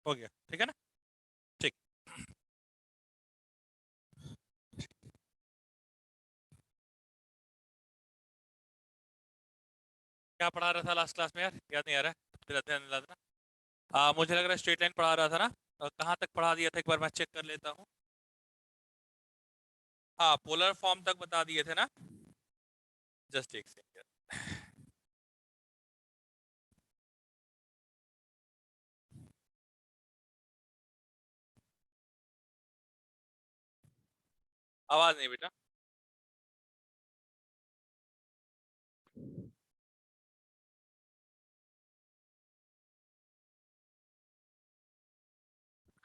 हो गया, ठीक है ना। ठीक। क्या पढ़ा रहा था लास्ट क्लास में यार, याद नहीं आ रहा है, तेरा ध्यान दिला देना। मुझे लग रहा है स्ट्रेट लाइन पढ़ा रहा था ना। कहाँ तक पढ़ा दिया था, एक बार मैं चेक कर लेता हूँ। हाँ, पोलर फॉर्म तक बता दिए थे ना। जस्ट एक सेकंड। आवाज नहीं बेटा।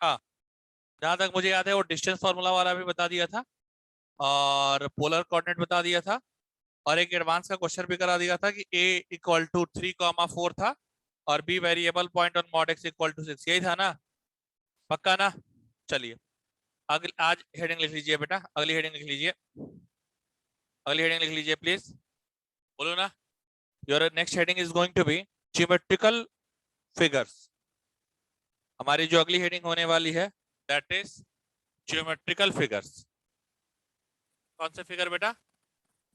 हाँ, जहां तक मुझे याद है वो डिस्टेंस फार्मूला वाला भी बता दिया था, और पोलर कोऑर्डिनेट बता दिया था, और एक एडवांस का क्वेश्चन भी करा दिया था कि a इक्वल टू 3,4 था, और b variable point on mod x equal to 6, यही था ना। पक्का ना। चलिए, अगली आज हेडिंग लिख लीजिए बेटा, अगली हेडिंग लिख लीजिए, अगली हेडिंग लिख लीजिए प्लीज। बोलो ना। Your next heading is going to be geometrical figures. हमारी जो अगली हेडिंग होने वाली है दैट इज ज्योमेट्रिकल फिगर्स। कौन से फिगर बेटा?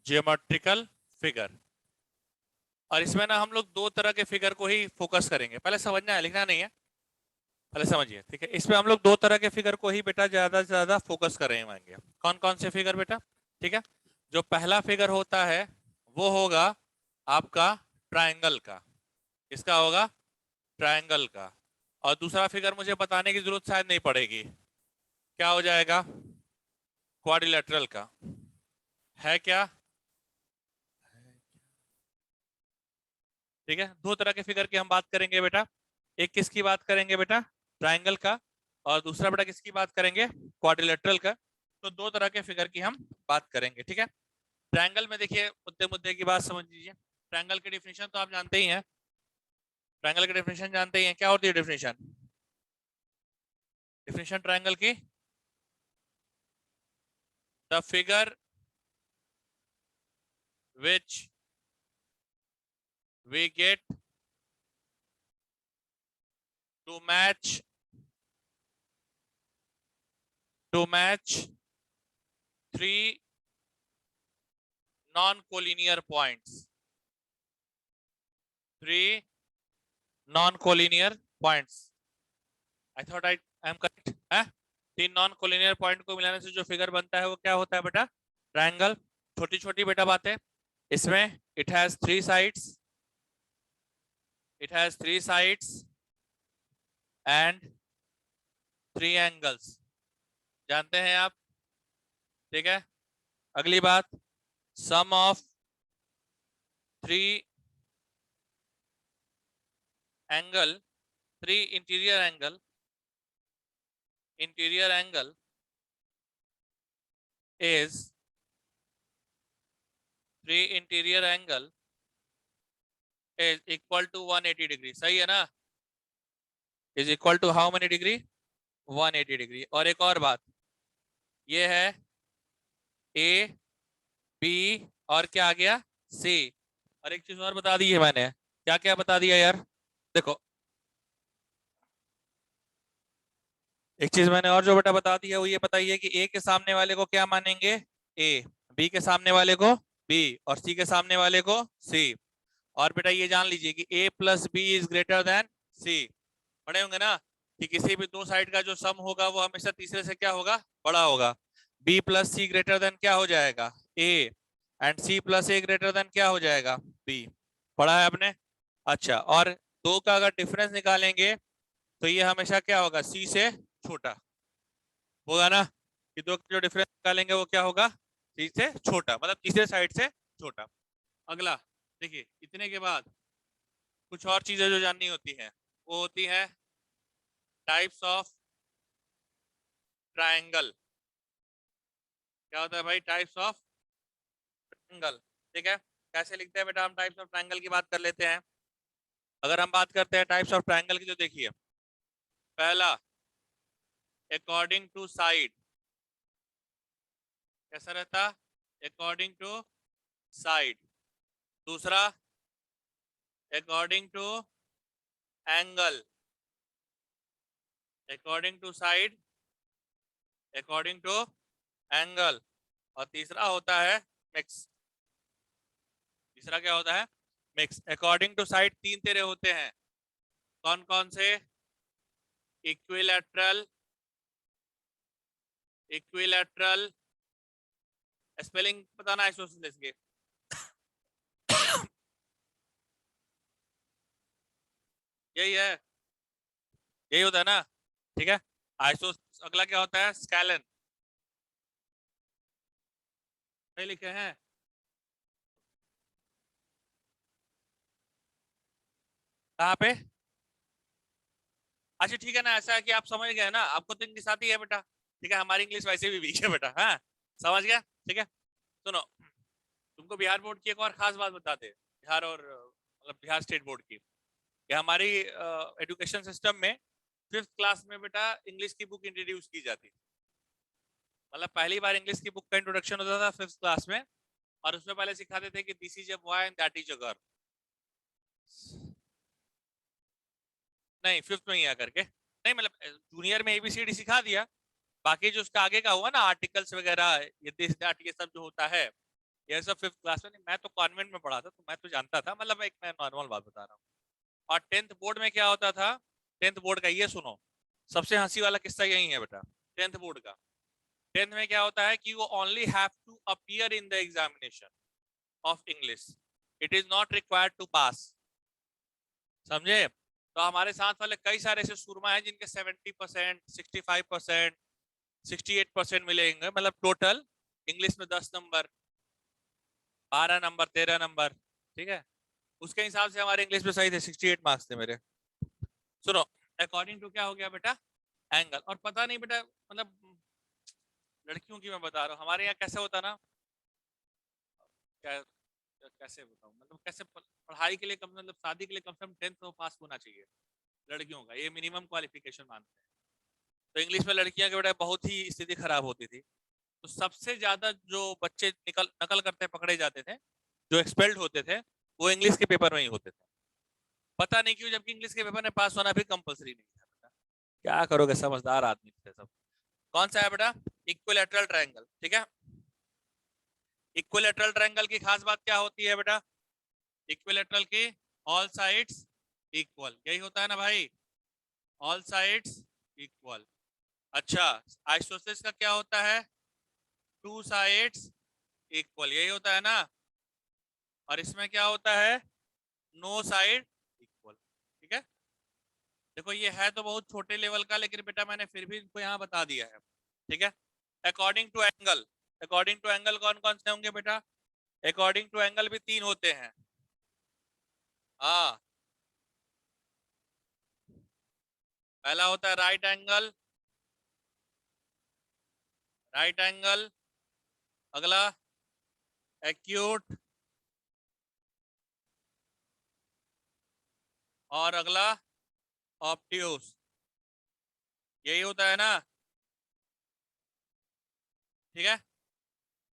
Geometrical figure. और इसमें ना हम लोग दो तरह के फिगर को ही फोकस करेंगे, पहले समझना है, लिखना नहीं है, पहले समझिए, ठीक है। इसमें हम लोग दो तरह के फिगर को ही बेटा ज्यादा से ज्यादा फोकस करेंगे। कौन कौन से फिगर बेटा? ठीक है। जो पहला फिगर होता है वो होगा आपका ट्रायंगल का। किसका होगा? ट्रायंगल का। और दूसरा फिगर मुझे बताने की जरूरत शायद नहीं पड़ेगी, क्या हो जाएगा? क्वाड्रिलेटरल का। है क्या? ठीक है, दो तरह के फिगर की हम बात करेंगे बेटा। एक किसकी बात करेंगे बेटा? ट्रायंगल का। और दूसरा बेटा किसकी बात करेंगे? क्वाड्रिलेटरल का। तो दो तरह के फिगर की हम बात करेंगे, ठीक है। ट्रायंगल में देखिए, मुद्दे मुद्दे की बात समझ लीजिए। ट्रायंगल की डिफिनेशन तो आप जानते ही हैं। ट्रायंगल की डेफिनेशन जानते ही हैं, क्या होती है डेफिनेशन? डेफिनेशन ट्रायंगल की, the figure which we get to match three non collinear points, three non collinear points. I thought I am correct है। तीन नॉन कोलिनियर पॉइंट को मिलाने से जो फिगर बनता है वो क्या होता है बेटा? ट्रायंगल। छोटी छोटी बेटा बातें इसमें। It has three sides, it has three sides and three angles. जानते हैं आप, ठीक है। अगली बात, sum of three angle, three interior angle is, three interior angle is equal to 180 degree, सही है ना। Is equal to how many degree? 180 degree. और एक और बात, ये है ए बी, और क्या आ गया? सी। और एक चीज और बता दी है मैंने, क्या क्या बता दिया यार? देखो, एक चीज मैंने और जो बेटा बता दी है वो ये बताइए कि ए के सामने वाले को क्या मानेंगे? ए। बी के सामने वाले को बी, और सी के सामने वाले को सी। और बेटा ये जान लीजिए कि A plus B is greater than C. पढ़े होंगे ना कि किसी भी दो साइड का जो सम होगा वो हमेशा तीसरे से क्या होगा? बड़ा होगा। B plus C greater than क्या हो जाएगा? A. And C plus A greater than क्या हो जाएगा? बी। पढ़ा है आपने? अच्छा, और दो का अगर डिफरेंस निकालेंगे तो ये हमेशा क्या होगा? सी से छोटा होगा ना। कि दो का जो डिफरेंस निकालेंगे वो क्या होगा? सी से छोटा, मतलब तीसरे साइड से छोटा। अगला देखिए, इतने के बाद कुछ और चीजें जो जाननी होती हैं वो होती है टाइप्स ऑफ ट्रायंगल। क्या होता है भाई? Types of triangle. ठीक है, कैसे लिखते हैं बेटा हम टाइप्स ऑफ ट्रायंगल की बात कर लेते हैं। अगर हम बात करते हैं टाइप्स ऑफ ट्रायंगल की, तो देखिए, पहला अकॉर्डिंग टू साइड, कैसा रहता? According to side. दूसरा according to angle. According to side, according to angle, और तीसरा होता है मिक्स। तीसरा क्या होता है? मिक्स। अकॉर्डिंग टू साइड तीन तेरे होते हैं, कौन कौन से? इक्विलैटरल, इक्विलैटरल, स्पेलिंग बताना आइसोसेलेस के। यही है, यही होता है ना, ठीक है। आइसो, अगला क्या होता है? स्कैलन, नहीं लिखे हैं? कहाँ पे? अच्छा ठीक है ना, ऐसा है कि आप समझ गए ना, आपको तो इंग्लिश आती है बेटा, ठीक है, हमारी इंग्लिश वैसे भी वीक है बेटा, हाँ समझ गया, ठीक है। सुनो, तुमको बिहार बोर्ड की एक और खास बात बताते हैं, बिहार और मतलब बिहार स्टेट बोर्ड की, कि हमारी एजुकेशन सिस्टम में फिफ्थ क्लास में बेटा इंग्लिश की बुक इंट्रोड्यूस की जाती है। मतलब पहली बार इंग्लिश की बुक का इंट्रोडक्शन होता था फिफ्थ क्लास में, और उसमें पहले सिखाते थे कि this is a boy and that is a girl. नहीं, फिफ्थ में ही आकर के नहीं, मतलब जूनियर में एबीसीडी सिखा दिया, बाकी जो उसका आगे का हुआ ना, आर्टिकल्स वगैरह, ये दिस दैट ये सब जो होता है, ये सब फिफ्थ क्लास में। नहीं, मैं तो कॉन्वेंट में पढ़ा था तो मैं तो जानता था, मतलब एक मैं नॉर्मल बात बता रहा हूँ। और टेंथ बोर्ड में क्या होता था? टेंथ बोर्ड का ये सुनो, सबसे हंसी वाला किस्सा यही है बेटा, टेंथ बोर्ड का। टेंथ में क्या होता है कि वो only have to appear in the examination of English, it is not required to pass. समझे? तो हमारे साथ वाले कई सारे ऐसे सुरमा हैं जिनके 70%, 65%, 68% मिलेंगे, मतलब टोटल इंग्लिश में 10 नंबर, 12 नंबर, 13 नंबर, ठीक है। उसके हिसाब से हमारे इंग्लिश में सही थे, 68 मार्क्स थे मेरे। सुनो, अकॉर्डिंग टू क्या हो गया बेटा? एंगल। और पता नहीं बेटा, मतलब लड़कियों की मैं बता रहा हूँ, हमारे यहाँ कैसे होता ना, क्या कैसे बताऊँ, मतलब कैसे पढ़ाई के लिए कम, मतलब शादी के लिए कम से कम टेंथ तो पास होना चाहिए लड़कियों का, ये मिनिमम क्वालिफिकेशन मानते हैं। तो इंग्लिश में लड़कियां के बेटा बहुत ही स्थिति खराब होती थी। तो सबसे ज्यादा जो बच्चे निकल नकल करते पकड़े जाते थे, जो एक्सपेल्ड होते थे, वो इंग्लिश के पेपर में ही होते थे। पता नहीं क्यों, जबकि इंग्लिश के पेपर में पास होना भी कंपलसरी नहीं था बेटा। क्या करोगे, समझदार आदमी थे सब। कौन सा है बेटा? इक्विलैटरल ट्रायंगल, ठीक है। इक्विलैटरल ट्रायंगल की खास बात क्या होती है बेटा? इक्विलैटरल की ऑल साइड्स इक्वल, यही होता है ना भाई, ऑल साइड्स इक्वल। अच्छा, आइसोसेलेस का क्या होता है? टू साइड्स इक्वल, यही होता है ना। और इसमें क्या होता है? नो साइड इक्वल, ठीक है। देखो ये है तो बहुत छोटे लेवल का, लेकिन बेटा मैंने फिर भी इनको यहाँ बता दिया है, ठीक है। According to angle, according to angle कौन कौन से होंगे बेटा? अकॉर्डिंग टू एंगल भी तीन होते हैं, हाँ। पहला होता है राइट एंगल, राइट एंगल। अगला एक्यूट, और अगला ऑब्ट्यूस, यही होता है ना, ठीक है।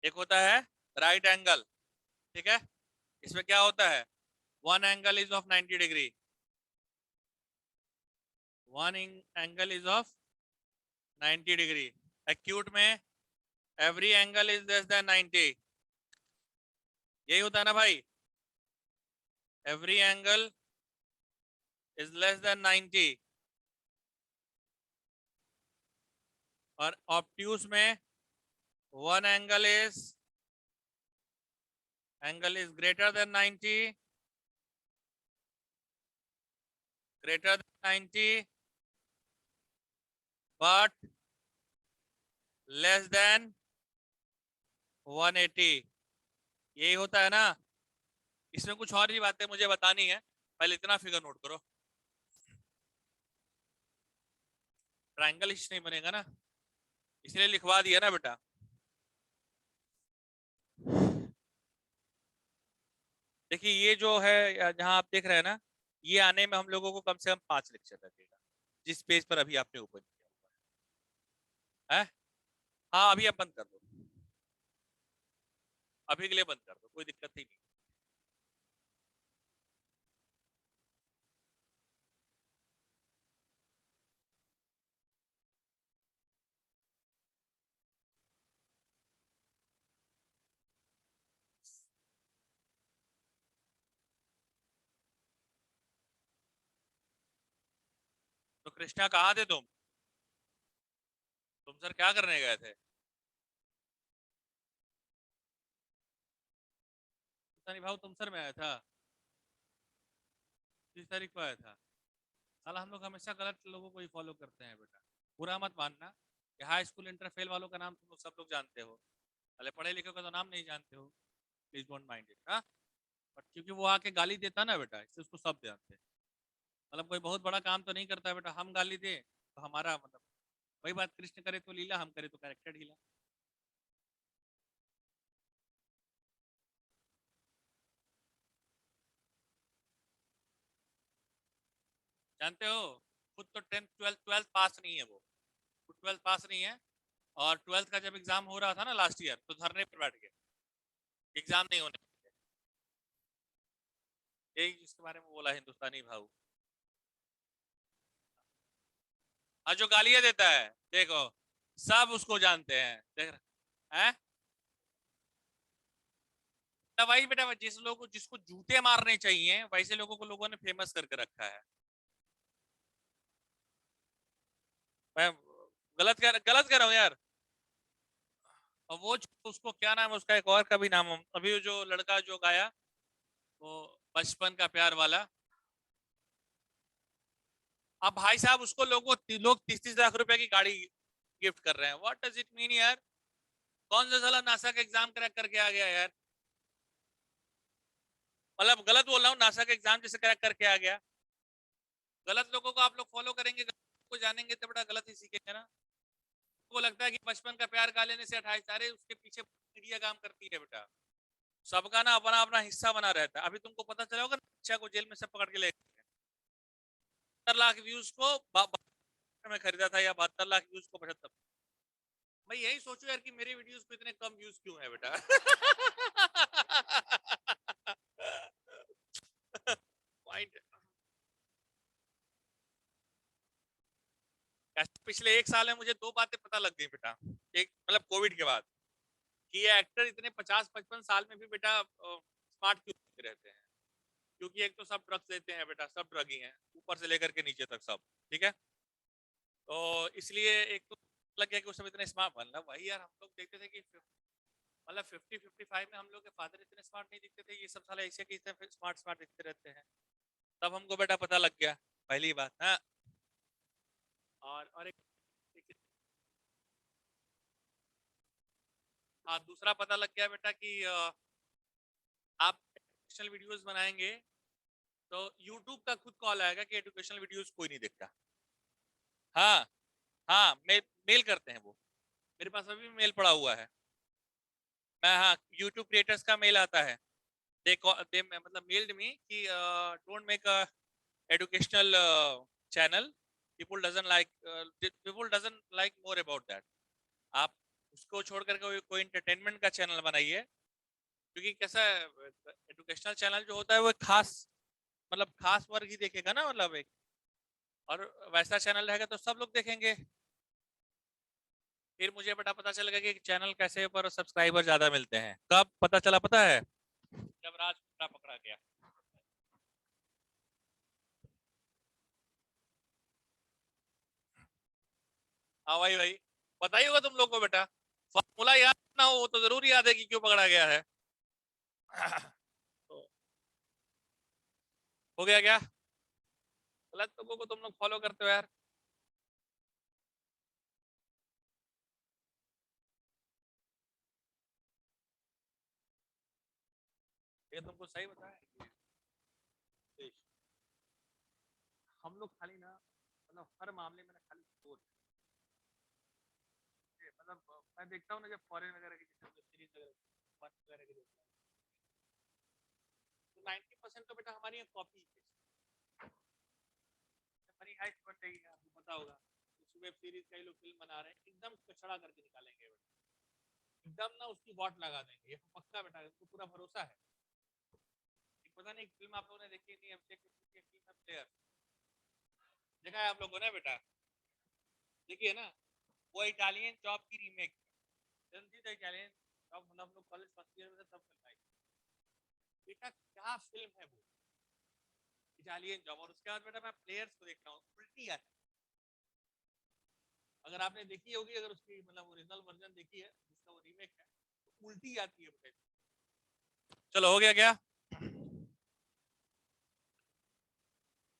एक होता है राइट एंगल, ठीक है, इसमें क्या होता है? One angle is of 90 degree, one angle is of 90 degree. Acute में every angle is less than 90, यही होता है ना भाई, every angle is less than 90। और ऑब्ट्यूस में one angle is greater than 90, greater than 90 but less than 180, यही होता है ना। इसमें कुछ और भी बातें मुझे बतानी है, पहले इतना फिगर नोट करो। ट्रायंगल इस नहीं बनेगा ना, इसलिए लिखवा दिया ना बेटा। देखिए ये जो है, जहां आप देख रहे हैं ना, ये आने में हम लोगों को कम से कम 5 लेक्चर लगेगा, जिस पेज पर अभी आपने ओपन किया हुआ है। हाँ अभी आप बंद कर दो, अभी के लिए बंद कर दो, कोई दिक्कत ही नहीं। तो कृष्णा कहाँ थे तुम सर क्या करने गए थे? पता नहीं भाव, तुम सर में आया था, 30 तारीख को आया था। साला हम लोग हमेशा गलत लोगों को ही फॉलो करते हैं बेटा। बुरा मत मानना कि हाई स्कूल इंटर फेल वालों का नाम तुम लोग सब लोग जानते हो, भले पढ़े लिखे का तो नाम नहीं जानते हो। Please don't mind it. हाँ, बट क्योंकि वो आके गाली देता ना बेटा, इससे उसको सब जानते हैं। मतलब कोई बहुत बड़ा काम तो नहीं करता है बेटा, हम गाली दे तो हमारा मतलब वही बात, कृष्ण करे तो लीला, हम करे तो कैरेक्टर ढीला। जानते हो, खुद तो 10th 12th 12th पास नहीं है वो। 12th पास नहीं है। और 12th का जब एग्जाम हो रहा था ना लास्ट ईयर, तो धरने पर बैठ गए एग्जाम नहीं होने देंगे। यही जिसके बारे में बोला हिंदुस्तानी भाव। और जो गालियां देता है, देखो सब उसको जानते हैं, देख रहे हैं। तब वही बेटा, जिस लोगों को जिसको जूते मारने चाहिए वैसे लोगों को लोगों ने फेमस करके रखा है। मैं गलत कर रहा हूँ यार। और वो उसको क्या नाम है उसका, एक और का भी नाम अभी जो लड़का जो गाया, वो बचपन का प्यार वाला। अब भाई साहब उसको लोग 30-30 लाख रुपए की गाड़ी गिफ्ट कर रहे हैं। व्हाट डज इट मीन यार? कौन सा साला नासा का एग्जाम क्रैक करके आ गया यार? मतलब गलत बोल रहा हूँ, नासा का एग्जाम जैसे क्रैक करके आ गया। गलत लोगों को आप लोग फॉलो करेंगे, गलत को जानेंगे तो बड़ा गलत ही सीखेंगे ना। वो लगता है कि बचपन का प्यार गा लेने से 28 सारे उसके पीछे मीडिया काम करती है बेटा। सबका ना अपना अपना हिस्सा बना रहता है। अभी तुमको पता चला होगा बच्चा को जेल में से पकड़ के ले गए। 70 लाख व्यूज को में खरीदा था, या 72 लाख व्यूज को 75। मैं यही सोचू यार कि मेरे वीडियोस को इतने कम व्यूज क्यों है बेटा। पॉइंट। पिछले 1 साल में मुझे 2 बातें पता लग गई बेटा। एक मतलब कोविड के बाद, कि ये एक्टर इतने 50-55 साल में भी बेटा स्मार्ट क्यों होते रहते हैं। क्योंकि एक तो सब ड्रग्स लेते हैं बेटा, सब ड्रग ही हैं, ऊपर से लेकर के नीचे तक सब। ठीक है, तो इसलिए एक तो लग गया कि वो सब इतने स्मार्ट। मतलब वही यार, हम लोग देखते थे कि मतलब 50-55 में हम लोग के फादर इतने स्मार्ट नहीं दिखते थे, ये सब साले ऐसे के स्मार्ट स्मार्ट दिखते रहते हैं। तब हमको बेटा पता लग गया, पहली बात। हाँ, और एक हाँ, दूसरा पता लग गया बेटा कि आप एजुकेशनल वीडियोस बनाएंगे तो यूट्यूब का खुद कॉल आएगा कि एजुकेशनल वीडियोस कोई नहीं देखता। हाँ, हाँ, मेल करते हैं वो। मेरे पास अभी मेल पड़ा हुआ है। मैं, हाँ, यूट्यूब क्रिएटर्स का मेल आता है। दे मतलब मेल्ड मी कि don't make a educational channel, people doesn't like more about that. आप उसको छोड़ करके कोई एंटरटेनमेंट का चैनल बनाइए। क्योंकि कैसा है, एजुकेशनल चैनल जो होता है वो एक खास, मतलब खास वर्ग ही देखेगा ना, मतलब एक। और वैसा चैनल रहेगा तो सब लोग देखेंगे। फिर मुझे बेटा पता चलेगा कि चैनल कैसे पर सब्सक्राइबर ज्यादा मिलते हैं। कब पता चला पता है? जब राज कुंद्रा पकड़ा गया। हाँ भाई भाई, पता ही होगा तुम लोग को बेटा। फॉर्मूला याद ना हो वो तो जरूर याद है कि क्यों पकड़ा गया है। तो हो गया क्या? गलत लोगों को तुम लोग फॉलो करते हो यार। ये तुमको सही बताया। हम लोग खाली ना, मतलब हर मामले में ना खाली सोच। मतलब मैं देखता हूँ ना, जब फॉरेन वगैरह की सीरीज वगैरह वगैरह की देखता हूँ, तो 90% तो बेटा हमारी कॉपी हमारी हाइट बन रही है, आपको पता होगा। उस वेब सीरीज का ही लोग फिल्म बना रहे हैं, एकदम कचड़ा करके निकालेंगे बेटा। एकदम ना उसकी वॉट लगा देंगे, ये पक्का बेटा, इसको पूरा भरोसा है। एक पता नहीं फिल्म आप लोगों ने देखी नहीं, अभिषेक बच्चन की फिल्म है प्लेयर। देखा है आप लोगों ने बेटा? देखिए ना, वो इटालियन जॉब की रीमेक। जनती था इटालियन जॉब, मतलब हम लोग कॉलेज फर्स्ट ईयर में थे तब फिल्म आई। बेटा क्या फिल्म है वो, इटालियन जॉब। और उसके बाद बेटा मैं प्लेयर्स को देखता हूँ, उल्टी आता है। अगर आपने देखी होगी, अगर उसकी मतलब ओरिजिनल वर्जन देखी है, जिसका वो रीमेक है, तो उल्टी आती है बेटा। चलो हो गया क्या?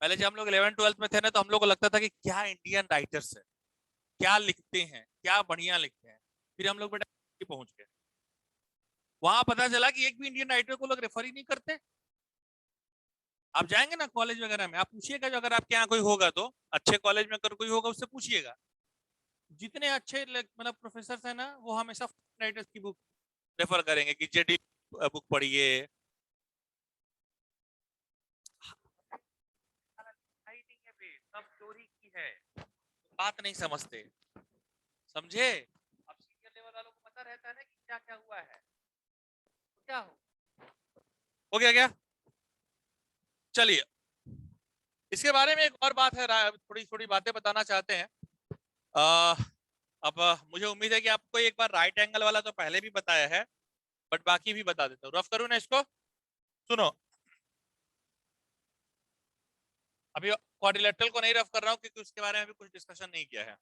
पहले जब हम लोग 11th 12th में थे ना, तो हम लोग को लगता था कि क्या इंडियन राइटर्स है, क्या लिखते हैं, क्या बढ़िया लिखते हैं। फिर हम लोग बेटा पहुंच गए, वहां पता चला कि एक भी इंडियन राइटर को लोग रेफर ही नहीं करते। आप जाएंगे ना कॉलेज वगैरह में, आप पूछिएगा, जो अगर आपके यहाँ कोई होगा तो अच्छे कॉलेज में अगर कोई होगा उससे पूछिएगा, जितने अच्छे मतलब प्रोफेसर है ना, वो हमेशा राइटर्स की बुक रेफर करेंगे कि जेडी बुक पढ़िए। सब चोरी की है, बात नहीं समझते, समझे? अब सीनियर लेवल वालों को पता रहता है ना कि क्या क्या हुआ है, तो क्या हो गया क्या? चलिए, इसके बारे में एक और बात है, थोड़ी थोड़ी बातें बताना चाहते हैं। आ, अब मुझे उम्मीद है कि आपको एक बार राइट एंगल वाला तो पहले भी बताया है, बट बाकी भी बता देता हूँ। रफ करूँ ना इसको, सुनो। अभी क्वाड्रिलेटरल को नहीं रफ कर रहा हूँ, क्योंकि उसके बारे में भी कुछ डिस्कशन नहीं किया है।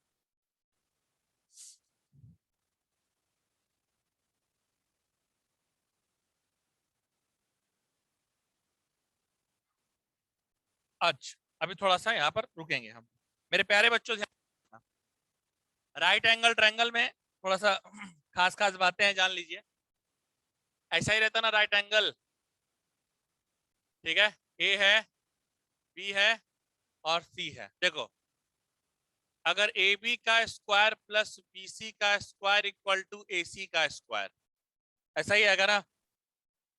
अच्छा, अभी थोड़ा सा यहाँ पर रुकेंगे हम, मेरे प्यारे बच्चों। राइट एंगल ट्रायंगल में थोड़ा सा खास खास बातें हैं, जान लीजिए। ऐसा ही रहता ना राइट एंगल, ठीक है? ए है, बी है और सी है। देखो, अगर ए बी का स्क्वायर प्लस बी सी का square equal to A C का स्क्वायर, ऐसा ही आएगा ना?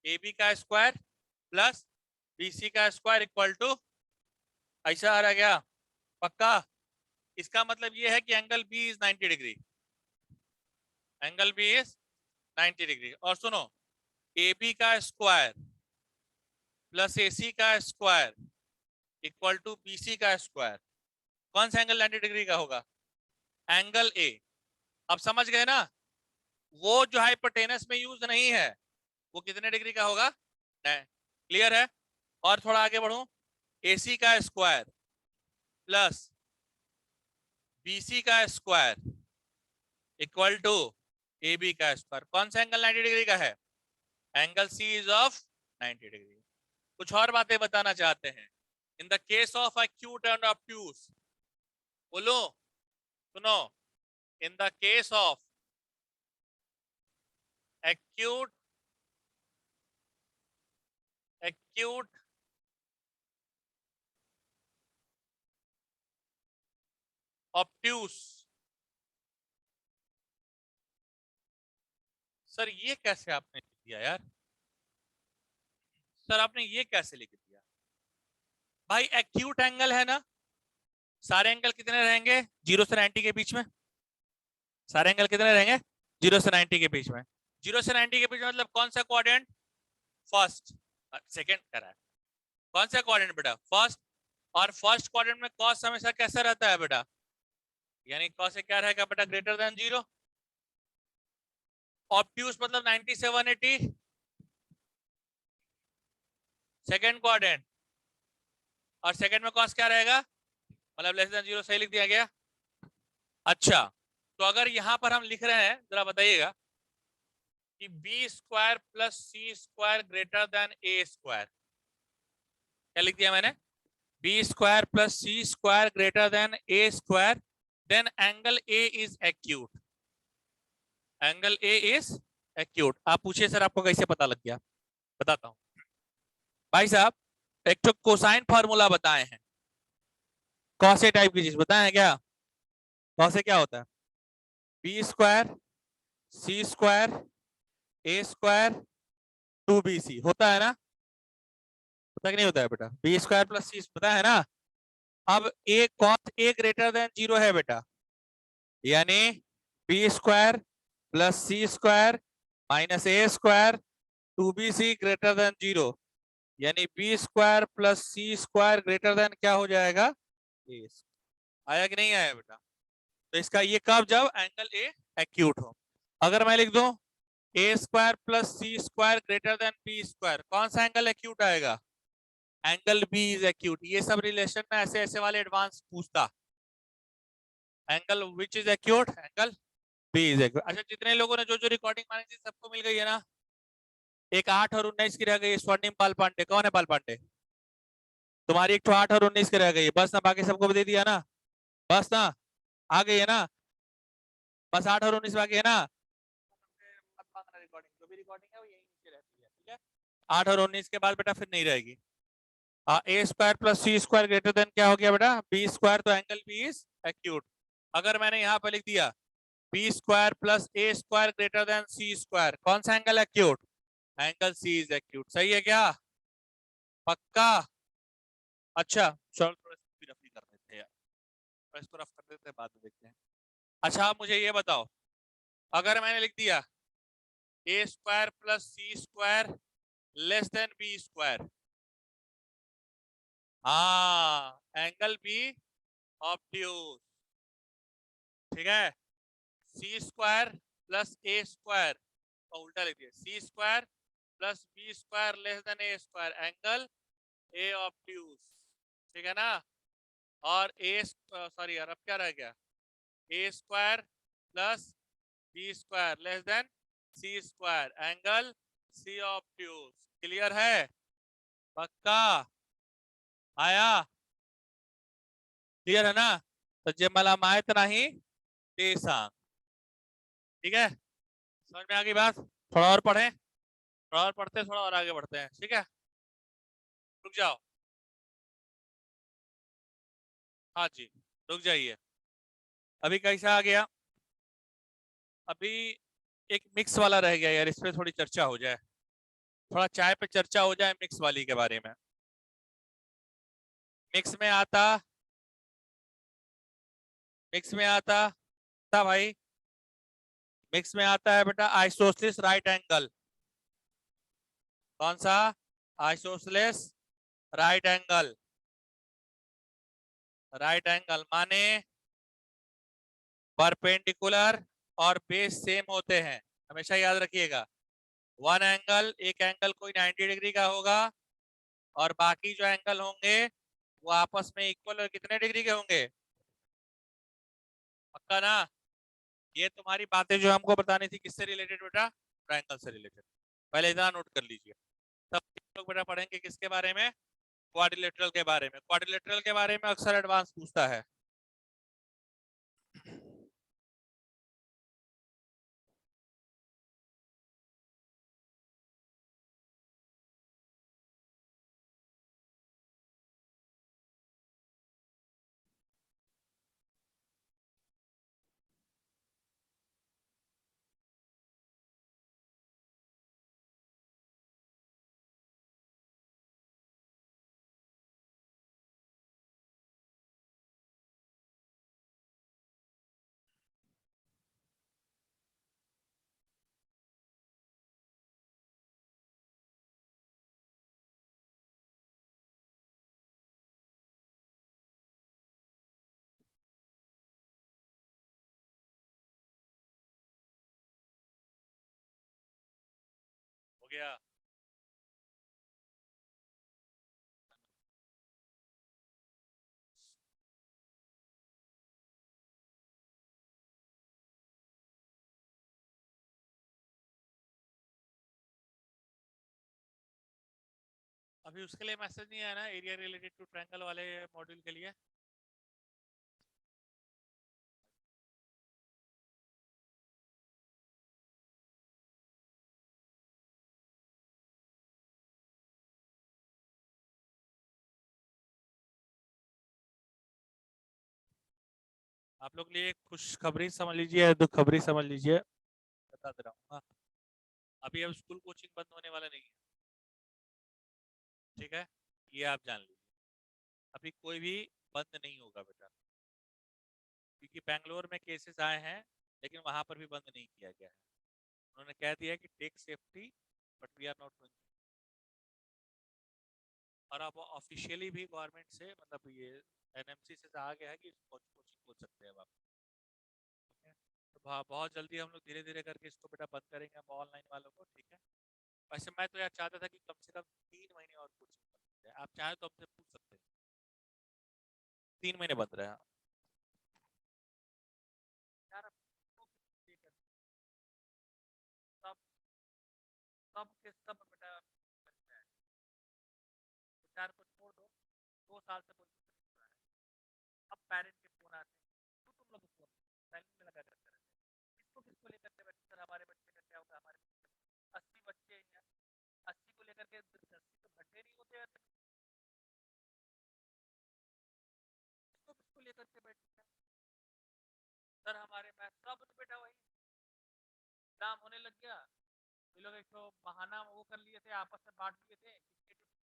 ए बी का स्क्वायर प्लस बी सी का स्क्वायर इक्वल टू, ऐसा आ रहा क्या? पक्का? इसका मतलब ये है कि angle B is 90 degree, angle B is 90 degree. और सुनो, ए बी का स्क्वायर प्लस ए सी का square equal to B C का स्क्वायर, कौन सा एंगल 90 डिग्री का होगा? Angle A. अब समझ गए ना? वो जो हाइपोटेनस में यूज नहीं है, वो कितने डिग्री का होगा? क्लियर है? और थोड़ा आगे बढ़ू, ए सी का स्क्वायर प्लस बी सी का square equal to A B का स्क्वायर, कौन सा एंगल 90 डिग्री का है? Angle C is of 90 degree. कुछ और बातें बताना चाहते हैं। In the case of acute and obtuse, बोलो, सुनो, in the case of acute acute obtuse, sir ये कैसे आपने लिख दिया यार? सर आपने ये कैसे लिख दिया? भाई एक्यूट एंगल है ना, सारे एंगल कितने रहेंगे? 0 से 90 के बीच में। सारे एंगल कितने रहेंगे? 0 से 90 के बीच में। 0 से 90 के बीच में मतलब कौन सा क्वाड्रेंट? फर्स्ट। सेकंड कह रहा है, कौन सा क्वाड्रेंट बेटा? फर्स्ट। और फर्स्ट क्वाड्रेंट में कॉस हमेशा कैसा रहता है बेटा? यानी कॉस से क्या रहेगा बेटा? Greater than 0। ऑब्ट्यूज मतलब 90 से 180, सेकंड क्वाड्रेंट। और सेकंड में कॉस क्या रहेगा? मतलब लेस देन 0, सही लिख दिया गया। अच्छा, तो अगर यहां पर हम लिख रहे हैं, जरा बताइएगा कि B square plus C square greater than A square, क्या लिख दिया मैंने? B square plus C square greater than A square, then angle A is acute. Angle A is acute. आप पूछिए सर आपको कैसे पता लग गया? बताता हूं भाई साहब, एक तो कोसाइन फार्मूला बताए हैं, कॉसे टाइप की चीज बताए हैं क्या? कॉसे क्या होता है? बी स्क्वायर सी स्क्वायर ए स्क्वायर 2bc होता है ना? होता कि नहीं होता है बेटा? बी स्क्वायर प्लस सी पता है ना? अब ए कॉस ए ग्रेटर देन 0 है बेटा, यानी B square plus C square minus ए स्क्वायर 2bc ग्रेटर देन 0, यानी B square plus C square greater than क्या हो जाएगा? ए। आया कि नहीं आया बेटा? तो इसका ये कब? जब एंगल ए एक्यूट हो। अगर मैं लिख दूं A square plus C square greater than B square, कौन सा एंगल एक्यूट आएगा? Angle B is acute. ये सब रिलेशन ना ऐसे ऐसे वाले एडवांस पूछता, angle which is acute, angle B is acute. अच्छा, जितने लोगों ने जो जो रिकॉर्डिंग मानी थी सबको मिल गई है ना? एक 8 और 19 की रह गई, स्वर्णिम पाल पांडे। कौन है पाल पांडे? तुम्हारी एक तो 8 और 19 की रह गई है बस ना, बाकी सबको भी दे दिया ना? बस ना, आ गई है ना? बस 8 और 19 बाकी है ना? मत मांगना रिकॉर्डिंग, जो भी रिकॉर्डिंग है वो यही नीचे रहती है, ठीक है? 8 और 19 के बाद बेटा फिर नहीं रहेगी। A square plus C square greater than क्या हो गया बेटा? बी स्क्वायर, तो एंगल बी इज एक्यूट। अगर मैंने यहाँ पे लिख दिया B square plus A square greater than C square, कौन सा angle acute? Angle C is acute. सही है क्या? पक्का? अच्छा चलो, थोड़ा सा रफ ही कर देते हैं यार, थोड़ा इसको रफ कर देते हैं, बाद में देखते हैं। अच्छा आप मुझे ये बताओ, अगर मैंने लिख दिया A square plus C square less than B square, हाँ एंगल बी ऑब्ट्यूज, ठीक है? C square plus A square, और उल्टा लिख दिया C square plus B square less than A square, angle A obtuse, ठीक है ना? और ए सॉरी यार, अब क्या रह गया? A square plus B square less than C square, angle C obtuse. Clear है? पक्का? आया? क्लियर है ना? तो जे मला माहित नाही ते सांग, ठीक है? समझ में आ गई बात? थोड़ा और पढ़े, थोड़ा और पढ़ते हैं, थोड़ा और आगे बढ़ते हैं, ठीक है? रुक जाओ, हाँ जी, रुक जाइए। अभी कैसा आ गया? अभी एक मिक्स वाला रह गया यार, इस पे थोड़ी चर्चा हो जाए, थोड़ा चाय पे चर्चा हो जाए मिक्स वाली के बारे में। मिक्स में आता, मिक्स में आता था भाई, मिक्स में आता है बेटा आइसोसेलेस राइट एंगल। कौन सा? Isosceles right angle. Right angle माने परपेंडिकुलर और बेस सेम होते हैं, हमेशा याद रखिएगा। वन एंगल, एक एंगल कोई 90 डिग्री का होगा, और बाकी जो एंगल होंगे वो आपस में इक्वल और कितने डिग्री के होंगे? पक्का ना? ये तुम्हारी बातें जो हमको बतानी थी किससे रिलेटेड बेटा? ट्रायंगल से रिलेटेड। पहले इतना नोट कर लीजिए। तब लोग बेटा पढ़ेंगे किसके बारे में? क्वाड्रिलेटरल के बारे में। क्वाड्रिलेटरल के बारे में अक्सर एडवांस पूछता है। हो गया? अभी उसके लिए मैसेज नहीं आया ना, एरिया रिलेटेड टू ट्रायंगल वाले मॉड्यूल के लिए? आप लोग के लिए खुशखबरी समझ लीजिए, दुख खबरी समझ लीजिए, बता दे रहा हूँ। हाँ, अभी अब स्कूल कोचिंग बंद होने वाला नहीं है, ठीक है? ये आप जान लीजिए, अभी कोई भी बंद नहीं होगा बेटा, क्योंकि बैंगलोर में केसेस आए हैं, लेकिन वहां पर भी बंद नहीं किया गया है। उन्होंने कह दिया कि take safety but we are not going. और अब ऑफिशियली भी गवर्नमेंट से, मतलब ये एनएमसी से आ गया है कि कोचिंग खोल सकते हैं अब आप, ठीक है? तो बहुत जल्दी हम लोग धीरे धीरे करके इसको बेटा बंद करेंगे हम ऑनलाइन वालों को, ठीक है? वैसे मैं तो यार चाहता था कि कम से कम 3 महीने और कोचिंग बंद रहे, आप चाहे तो हमसे पूछ सकते हैं, 3 महीने बंद रहे। साल से कोई कुछ नहीं हो रहा है। अब पेरेंट के फोन आते हैं, तो तुम लोग फोन साइलेंट में लगा करते रहते हैं। किसको किसको लेकर के बैठे सर, हमारे बच्चे का क्या होगा, हमारे 80 बच्चे हैं, 80 को लेकर के 80 तो घंटे नहीं होते हैं, किसको किसको लेकर के बैठे हैं सर, हमारे मैथ सब तो बेटा वही एग्जाम होने लग गया। ये लोग एक तो बहाना वो कर लिए थे, आपस में बांट लिए थे,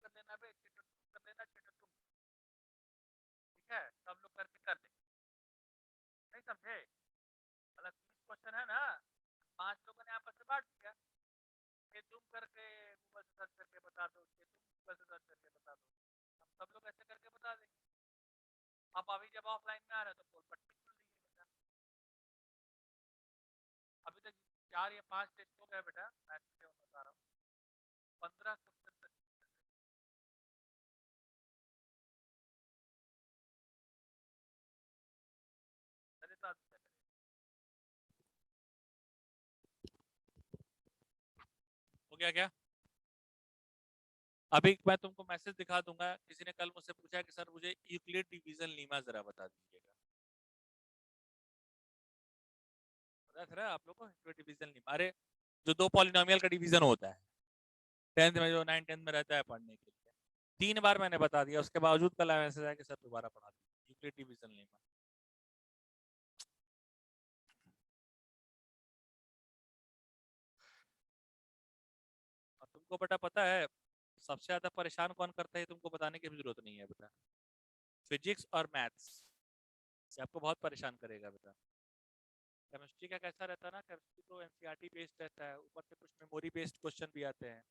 कर लेना बे, कर लेना, तुम ठीक है, सब लोग करके कर देंगे। नहीं समझे? मतलब 30 क्वेश्चन है ना, 5 लोगों ने आपस में बांट दिया, ये तुम करके गूगल से सर्च करके बता दो, ये तुम गूगल से सर्च करके बता दो, हम सब लोग ऐसे करके बता देंगे। आप अभी जब ऑफलाइन में आ रहे हो तो पोल पट्टी खुल रही है बेटा। अभी तक 4 या 5 टेस्ट हो गए बेटा, मैं बता रहा हूँ 15 क्वेश्चन तक। हो गया क्या? अभी मैं तुमको मैसेज दिखा दूंगा, किसी ने कल मुझसे पूछा कि सर मुझे यूक्लिड डिवीजन लीमा जरा बता दीजिएगा। पता है आप लोगों को यूक्लिड डिवीजन लीमा? अरे जो दो पॉलिनोमियल का डिवीजन होता है 10th में, जो 9 10th में रहता है पढ़ने के लिए, 3 बार मैंने बता दिया, उसके बावजूद कल मैसेज आया कि सर दोबारा पढ़ा दीजिए यूक्लिड डिवीजन लीमा। और तुमको बेटा पता है सबसे ज्यादा परेशान कौन करता है, तुमको बताने की भी जरूरत नहीं है बेटा। फिजिक्स और मैथ्स ये आपको बहुत परेशान करेगा बेटा। केमिस्ट्री का कैसा रहता है ना, केमिस्ट्री तो एनसीईआरटी बेस्ड रहता है, ऊपर से कुछ मेमोरी बेस्ड क्वेश्चन भी आते हैं।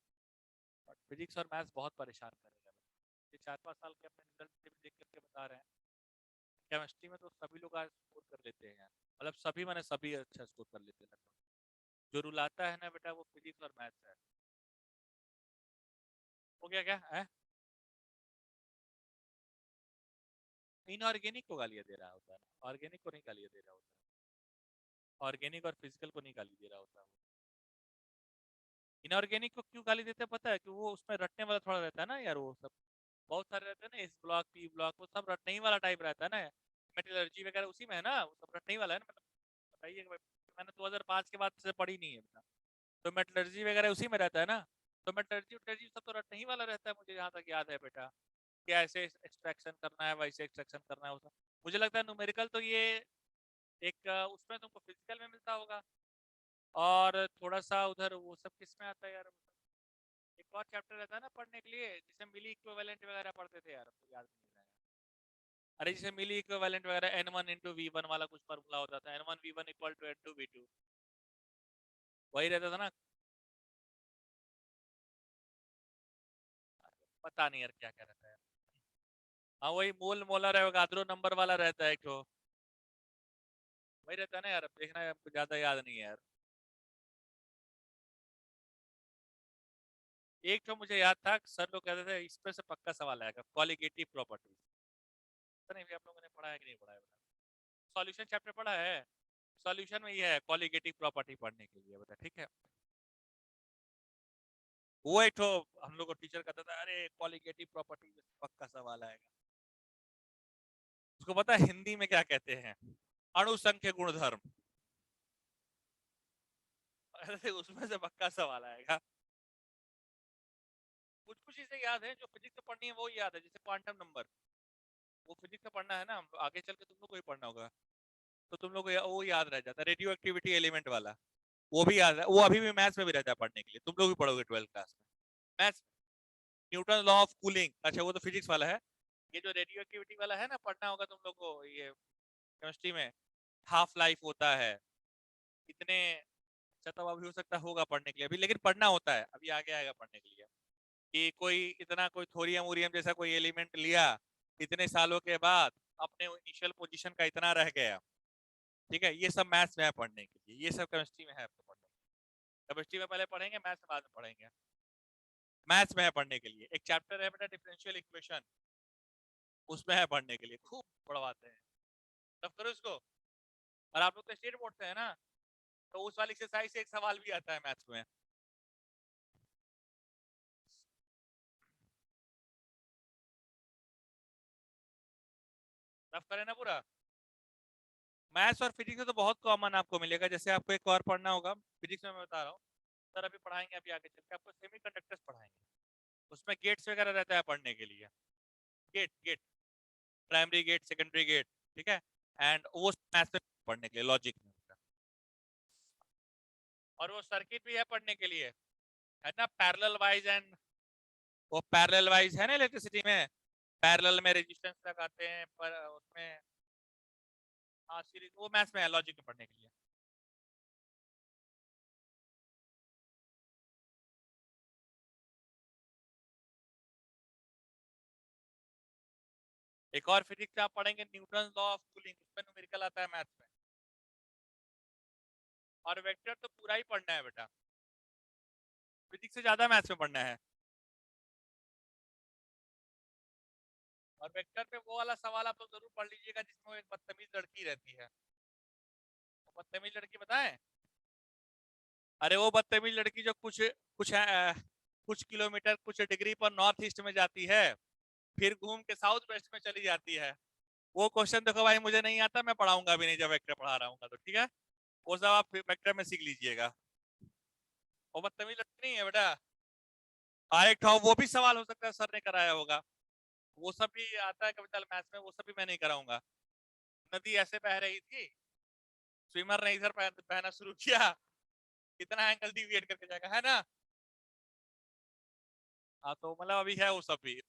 बट फिजिक्स और मैथ्स बहुत परेशान करेगा। ये 4-5 साल के अपने रिजल्ट से भी देख करके बता रहे हैं, केमिस्ट्री में तो सभी लोग आज स्कोर कर लेते हैं, मतलब सभी मैंने सभी अच्छा स्कोर कर लेते हैं लगभग। जो रुलाता है ना बेटा वो फिजिक्स और मैथ्स है। हो गया क्या है? इनऑर्गेनिक को गालियां दे रहा होता है, ऑर्गेनिक को नहीं गालियां दे रहा होता है, ऑर्गेनिक और फिजिकल को नहीं गाली दे रहा होता है। इनऑर्गेनिक को क्यों गाली देते हैं पता है? कि वो उसमें रटने वाला थोड़ा रहता है ना यार, वो सब बहुत सारे रहते हैं ना, इस ब्लॉक पी ब्लॉक, वो सब रटने ही वाला टाइप रहता है ना। मेटलर्जी वगैरह उसी में है ना, वो सब रटने ही वाला है ना, मतलब बताइए मैंने 2005 के बाद से पढ़ी नहीं है बेटा, तो मेटलर्जी वगैरह उसी में रहता है ना। तो मेटलर्जी उटलर्जी सब तो रटने ही वाला रहता है, मुझे जहाँ तक याद है बेटा, कि ऐसे एक्सट्रैक्शन करना है, वैसे एक्सट्रैक्शन करना है, मुझे लगता है न्यूमेरिकल तो ये एक उसमें तुमको फिजिकल में मिलता होगा, और थोड़ा सा उधर वो सब किस में आता है यार, एक और चैप्टर रहता है ना पढ़ने के लिए जिसे मिली इक्विवेलेंट वगैरह पढ़ते थे यार, तो याद नहीं रहा है। अरे जिसे मिली इक्विवेलेंट वगैरह n1 × v1 वाला कुछ फॉर्मूला होता था, n1 v1 = n2 v2, वही रहता था ना। पता नहीं यार क्या क्या रहता है। हाँ वही मोल मोलर एवोगाद्रो नंबर वाला रहता है एक तो, वही रहता है ना यार, अब देखना है, हमको ज्यादा याद नहीं है यार। एक तो मुझे याद था, सर लोग कहते थे इस पे से पक्का सवाल आएगा, कॉलिगेटिव प्रॉपर्टी। पता नहीं भी आप लोगों ने पढ़ा है कि नहीं पढ़ा है। सॉल्यूशन चैप्टर पढ़ा है, सॉल्यूशन में ये है कॉलिगेटिव प्रॉपर्टी पढ़ने के लिए बेटा, ठीक है। वो एक तो हम लोग को टीचर कहता था अरे कॉलिगेटिव प्रॉपर्टी में पक्का सवाल आएगा। उसको पता है हिंदी में क्या कहते हैं? अणुसंख्य गुणधर्म। अरे उसमें से पक्का सवाल आएगा। कुछ कुछ चीजें याद है जो फिजिक्स में पढ़नी है, वो याद है, जैसे क्वांटम नंबर, वो फिजिक्स में पढ़ना है ना, आगे चल के तुम लोग को ही पढ़ना होगा, तो तुम लोग को वो याद रह जाता है, रेडियो एक्टिविटी एलिमेंट वाला, वो भी याद है, वो अभी भी मैथ्स में भी रहता है पढ़ने के लिए, तुम लोग भी पढ़ोगे 12th क्लास में maths. Newton law of cooling, अच्छा वो तो फिजिक्स वाला है। ये जो रेडियो एक्टिविटी वाला है ना, पढ़ना होगा तुम लोग को, ये केमिस्ट्री में हाफ लाइफ होता है इतने, अच्छा तब अभी हो सकता होगा पढ़ने के लिए अभी, लेकिन पढ़ना होता है, अभी आगे आएगा पढ़ने के लिए, कि कोई इतना कोई थोरियम वोरियम जैसा कोई एलिमेंट लिया इतने सालों के बाद, अपने इनिशियल पोजीशन का इतना रह गया, ठीक है, ये सब मैथ्स में है पढ़ने के लिए, ये सब केमिस्ट्री में है आपको पढ़ने के लिए। केमिस्ट्री में पहले पढ़ेंगे, मैथ्स बाद में पढ़ेंगे। मैथ्स में है पढ़ने के लिए, एक चैप्टर है बेटा डिफरेंशियल इक्वेशन, उसमें है पढ़ने के लिए, खूब पढ़वाते हैं, तब करो इसको। और आप लोग तो स्टेट बोर्ड से है ना, तो उस वाली एक्सरसाइज से एक सवाल भी आता है मैथ्स में। रफ करें ना पूरा। मैथ्स और फिजिक्स तो बहुत कॉमन आपको मिलेगा। जैसे आपको एक और पढ़ना होगा फिजिक्स में, मैं बता रहा हूँ सर, अभी पढ़ाएंगे, अभी आगे चल के आपको सेमीकंडक्टर्स पढ़ाएंगे। उसमें गेट्स वगैरह रहता है पढ़ने के लिए। Gate gate, primary gate, secondary gate, ठीक है। एंड वो मैथ्स में पढ़ने के लिए, लॉजिक में। और वो सर्किट भी है पढ़ने के लिए, है ना, पैरेलल वाइज एंड, वो पैरेलल वाइज है ना इलेक्ट्रिसिटी में, पैरेलल में रेजिस्टेंस लगाते हैं पर उसमें, हाँ सीरीज, वो मैथ्स में है लॉजिक में पढ़ने के लिए। एक और फिजिक्स आप पढ़ेंगे न्यूटन लॉ ऑफ कूलिंग, उसमें न्यूमेरिकल आता है मैथ्स में। और वेक्टर तो पूरा ही पढ़ना है बेटा, फिजिक्स से ज्यादा मैथ्स में पढ़ना है। और वेक्टर पे वो वाला सवाल आप लोग जरूर पढ़ लीजिएगा जिसमें एक बदतमीज लड़की रहती है। वो बदतमीज लड़की बताएं? अरे वो बदतमीज लड़की जो कुछ कुछ कुछ किलोमीटर, कुछ डिग्री पर नॉर्थ ईस्ट में जाती है, फिर घूम के साउथ वेस्ट में चली जाती है। वो क्वेश्चन देखो भाई, मुझे नहीं आता, मैं पढ़ाऊंगा भी नहीं जब वेक्टर पढ़ा रहा हूँ, तो ठीक है, वो सब आप वेक्टर में सीख लीजिएगा। वो बदतमीज लड़की नहीं है बेटा। हाँ, एक वो भी सवाल हो सकता है सर ने कराया होगा, वो सब भी आता है कैपिटल मैथ्स में, वो सब भी मैं नहीं कराऊंगा। नदी ऐसे बह रही थी, स्विमर ने इधर बहना शुरू किया, कितना एंगल डिविएट करके जाएगा, है ना। हाँ तो मतलब अभी है वो सब भी,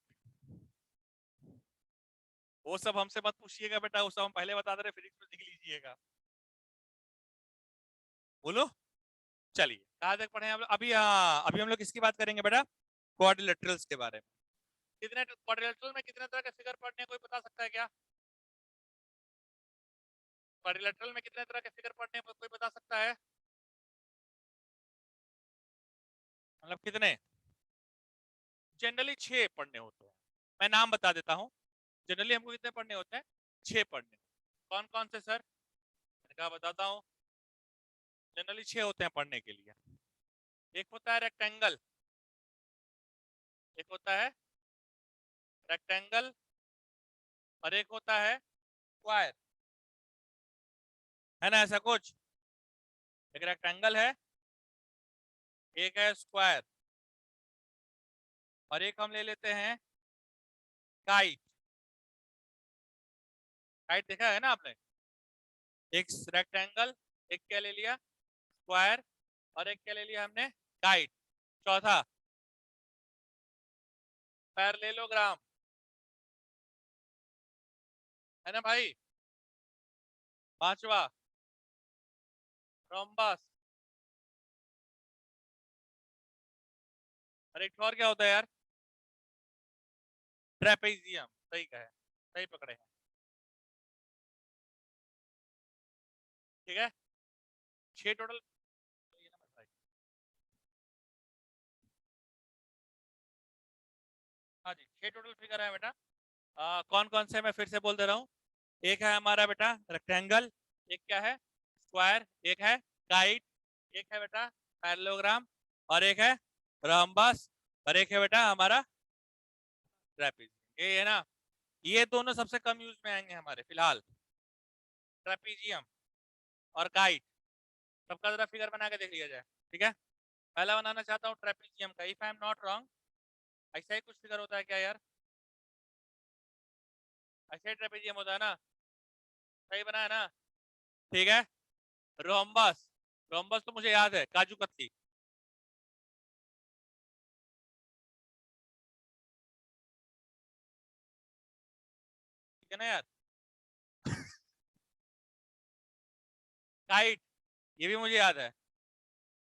वो सब हमसे मत पूछिएगा बेटा, वो सब हम पहले बता दे रहे, फिजिक्स में सीख लीजिएगा। बोलो। चलिए कहाँ तक पढ़े हम लोग अभी? हाँ, अभी हम लोग किसकी बात करेंगे बेटा? क्वाड्रिलेटरल्स के बारे में। कितने क्वाड्रिलेटरल में कितने तरह के फिगर पढ़ने हैं, कोई बता सकता है क्या? क्वाड्रिलेटरल में कितने तरह के फिगर पढ़ने हैं, कोई बता सकता है? मतलब कितने? जनरली 6 पढ़ने होते हैं। मैं नाम बता देता हूँ। जनरली हमको कितने पढ़ने होते हैं? 6 पढ़ने। कौन कौन से सर? मैंने कहा बताता हूँ। जनरली 6 होते हैं पढ़ने के लिए। एक होता है रेक्टेंगल, एक होता है रेक्टेंगल, और एक होता है स्क्वायर, है ना, ऐसा कुछ। एक रेक्टेंगल है, एक है स्क्वायर, और एक हम ले लेते हैं काइट। काइट देखा है ना आपने? एक रेक्टेंगल, एक क्या ले लिया, स्क्वायर, और एक क्या ले लिया हमने, काइट। चौथा पैरेललोग्राम, है ना भाई। पांचवा रोम्बस, और एक और क्या होता है यार, ट्रेपेजियम। सही कहे, सही पकड़े हैं, ठीक है। 6 टोटल। हाँ जी, 6 टोटल फिगर है बेटा। कौन कौन से, मैं फिर से बोल दे रहा हूँ। एक है हमारा बेटा रेक्टेंगल, एक क्या है, स्क्वायर, एक है काइट, एक है बेटा पैरेललोग्राम, और एक है रोम्बस, और एक है बेटा हमारा ट्रेपेज। ये है ना, ये दोनों सबसे कम यूज में आएंगे हमारे फिलहाल, ट्रेपेजियम और काइट। सबका जरा फिगर बना के देख लिया जाए, ठीक है। पहला बनाना चाहता हूँ ट्रेपेजियम का, if I am not wrong. ऐसा ही कुछ फिगर होता है क्या यार? ऐसा ही ट्रेपेजियम होता है ना? सही बना है ना? ठीक है। रोम्बस, रोम्बस तो मुझे याद है, काजू कतली, ठीक है ना यार। काइट, ये भी मुझे याद है,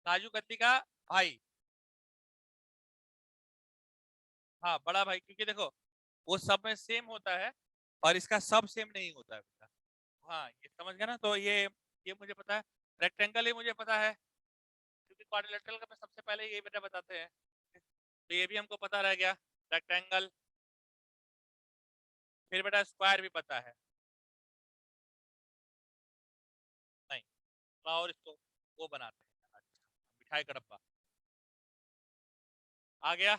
काजू कतली का भाई। हाँ बड़ा भाई, क्योंकि देखो वो सब में सेम होता है, और इसका सब सेम नहीं होता है बेटा। हाँ ये समझ गया ना, तो ये मुझे पता है। रेक्टेंगल ये मुझे पता है, क्योंकि क्वाड्रिलेटरल का मैं सबसे पहले ये बेटा बताते हैं, तो ये भी हमको पता रह गया, रेक्टेंगल। फिर बेटा स्क्वायर भी पता है, नहीं, और इसको वो बनाते हैं, अच्छा, मिठाई का डब्बा। आ गया।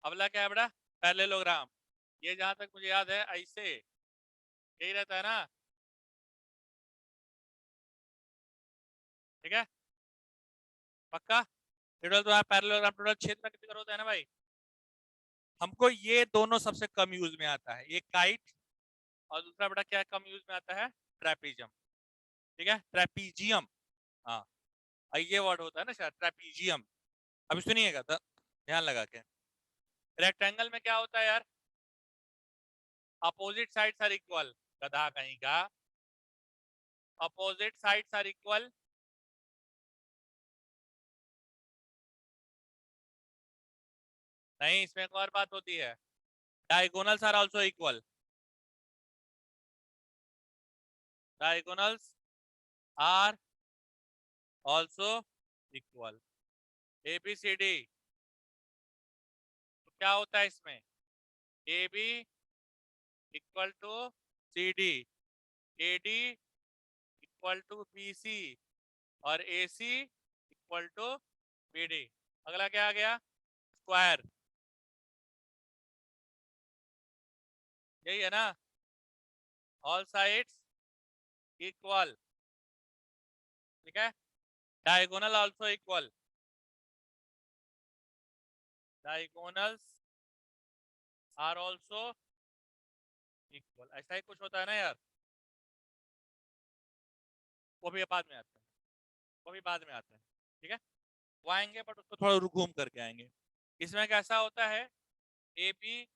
अगला क्या है बेटा? पैरेललोग्राम। ये जहां तक मुझे याद है ऐसे यही रहता है ना, ठीक है, पक्का। टोटल तो पैरेललोग्राम टोटल क्षेत्र कितने का होता है ना भाई। हमको ये दोनों सबसे कम यूज में आता है, ये काइट और दूसरा बेटा क्या कम यूज में आता है, ट्रेपीजियम, ठीक है, ट्रेपीजियम। हाँ, ये वर्ड होता है ना शायद, ट्रेपीजियम। अभी सुनिएगा तो ध्यान लगा के। रेक्टेंगल में क्या होता है यार, अपोजिट साइड्स आर इक्वल, गधा कहीं का, अपोजिट साइड्स आर इक्वल, नहीं इसमें एक और बात होती है, diagonals are also equal, diagonals are also equal, ABCD। तो क्या होता है इसमें, AB equal to CD, AD equal to BC और AC इक्वल टू BD। अगला क्या आ गया, स्क्वायर, यही है ना, ऑल साइड्स इक्वल, ठीक है, diagonal also equal, diagonals are also equal, ऐसा ही कुछ होता है ना यार। वो भी बाद में आता है, वो भी बाद में आता है, ठीक है, वो आएंगे बट उसको थोड़ा घूम करके आएंगे। इसमें कैसा होता है, AB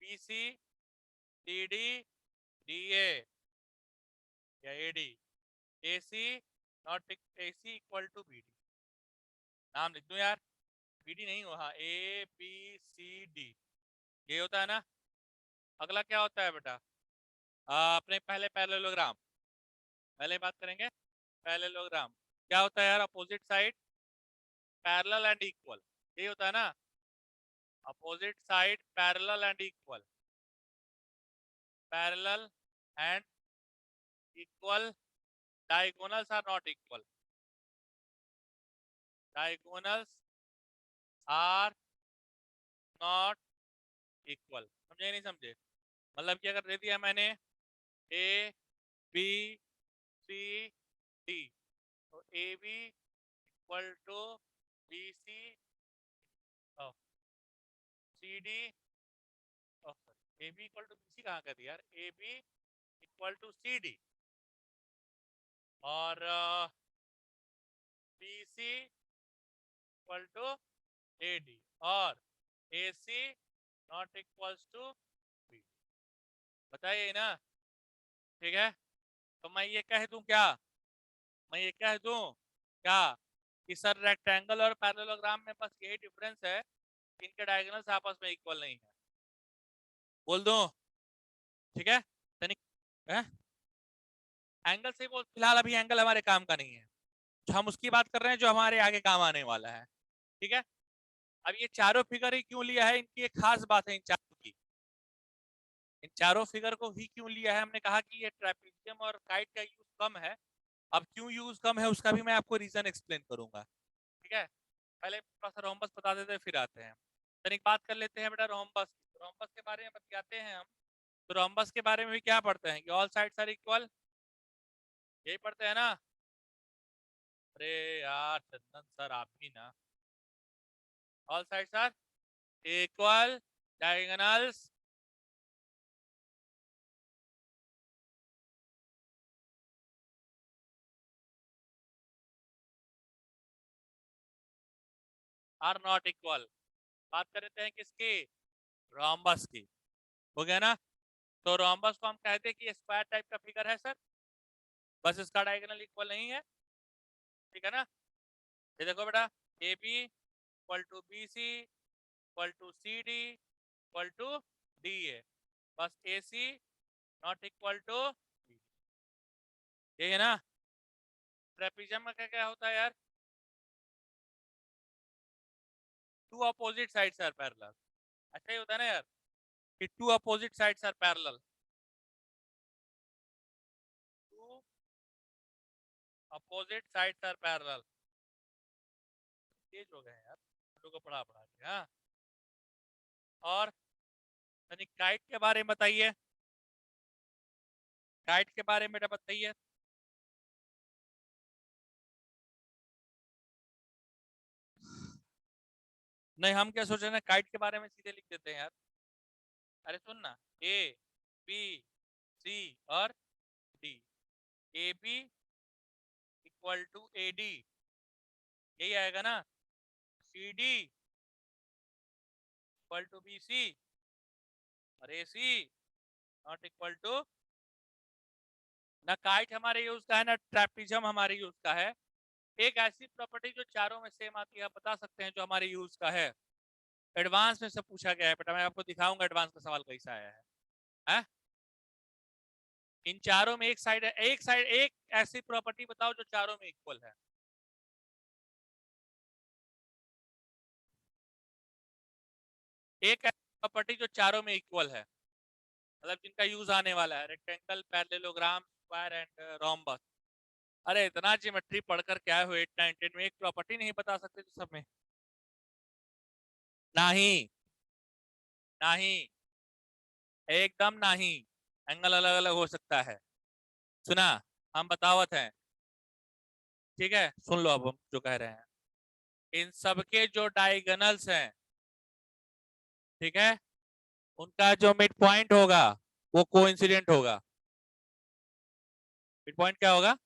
BC CD DA या AD, AC not AC equal to BD, नाम लिख दूं यार, BD नहीं हो, हाँ ABCD, ये होता है ना। अगला क्या होता है बेटा, अपने पहले पैरेललोग्राम, पहले बात करेंगे पैरेललोग्राम, क्या होता है यार, opposite side parallel and equal, यही होता है ना, opposite side parallel and equal, parallel and equal, diagonals are not equal, diagonals are not equal, समझे नहीं समझे, मतलब कि अगर दे दिया मैंने ABCD, तो AB equal to BC CD, AB equal to BC कहाँ कर दिया यार, AB इक्वल टू CD और BC इक्वल टू AD और AC not equals to BD, बताइए ना, ठीक है। तो मैं ये कह दूं क्या, मैं ये कह दूं क्या कि सर रेक्टेंगल और पैरेललोग्राम में बस यही डिफरेंस है, इनके डायगोनल्स आपस में इक्वल नहीं है, बोल दूं, ठीक है, तनिक एंगल से बोल, फिलहाल अभी एंगल हमारे काम का नहीं है, तो हम उसकी बात कर रहे हैं जो हमारे आगे काम आने वाला है, ठीक है। अब ये चारों फिगर ही क्यों लिया है, इनकी एक खास बात है इन चारों की, इन चारों फिगर को ही क्यों लिया है, हमने कहा कि ये ट्रेपेजियम और काइट का यूज कम है, अब क्यों यूज कम है उसका भी मैं आपको रीजन एक्सप्लेन करूंगा, ठीक है। पहले थोड़ा सा रोम्बस बता देते हैं फिर आते हैं, फिर एक बात कर लेते हैं बेटा रोम्बस, रोम्बस के बारे में बताते हैं हम। तो रोम्बस के बारे में भी क्या पढ़ते हैं कि ऑल साइड्स आर इक्वल, यही पढ़ते हैं ना। अरे यार चंदन सर आप भी ना, all sides are equal, diagonals are not equal, बात कर लेते हैं किसकी, रोम्बस की, हो गया ना। तो रोम्बस को हम कहते हैं कि स्क्वायर टाइप का फिगर है सर, बस इसका डायगोनल इक्वल नहीं है, ठीक है ना। ये देखो बेटा, A B equal to B C equal to C D equal to D A, बस A C not equal to, ये है ना। ट्रेपेजियम में क्या क्या होता है यार, two opposite sides are parallel, अच्छा ही होता है ना यार कि two opposite sides are parallel, two opposite sides are parallel, तेज हो गए हैं यार, को पढ़ा पढ़ा के, हाँ। और काइट के बारे में बताइए, काइट के बारे में बताइए। नहीं, हम क्या सोच रहे हैं, काइट के बारे में सीधे लिख देते हैं यार। अरे सुन ना, ए बी सी और D. A B equal to A D, यही आएगा ना। C D equal to B C और A C not equal to. ना काइट हमारे यूज का है ना ट्रेपेजियम हमारे यूज का है। एक ऐसी प्रॉपर्टी जो चारों में सेम आती है, आप बता सकते हैं जो हमारे यूज का है। एडवांस में से पूछा गया है बेटा, मैं आपको दिखाऊंगा एडवांस का सवाल कैसा आया है? इन चारों में एक ऐसी प्रॉपर्टी बताओ जो चारों में इक्वल है। एक ऐसी प्रॉपर्टी जो चारों में इक्वल है, मतलब जिनका यूज आने वाला है, rectangle, parallelogram, square and rhombus. अरे इतना ज्योमेट्री पढ़कर क्या हो 8 9 10 में, एक प्रॉपर्टी नहीं बता सकते तो सब में? नहीं, नहीं, एकदम नहीं। एंगल अलग अलग हो सकता है। सुना, हम बतावत हैं। ठीक है, सुन लो अब हम जो कह रहे हैं। इन सबके जो डायगोनल्स हैं, ठीक है, उनका जो मिड पॉइंट होगा वो कोइंसिडेंट होगा। मिड पॉइंट क्या होगा?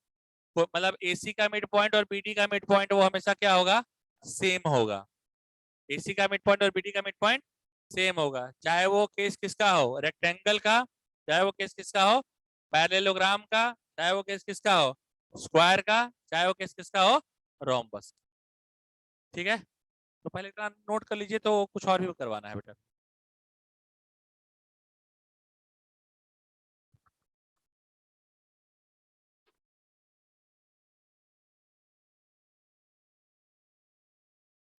मतलब एसी का मिड पॉइंट और बीडी का मिड पॉइंट वो हमेशा क्या होगा? सेम होगा। एसी का मिड पॉइंट और बीडी का मिड पॉइंट सेम होगा, चाहे वो केस किसका हो, रेक्टेंगल का, चाहे वो केस किसका हो, पैरेललोग्राम का, चाहे वो केस किसका हो, स्क्वायर का, चाहे वो केस किसका हो, रोम्बस। ठीक है, तो पहले इतना नोट कर लीजिए, तो कुछ और भी करवाना है बेटा।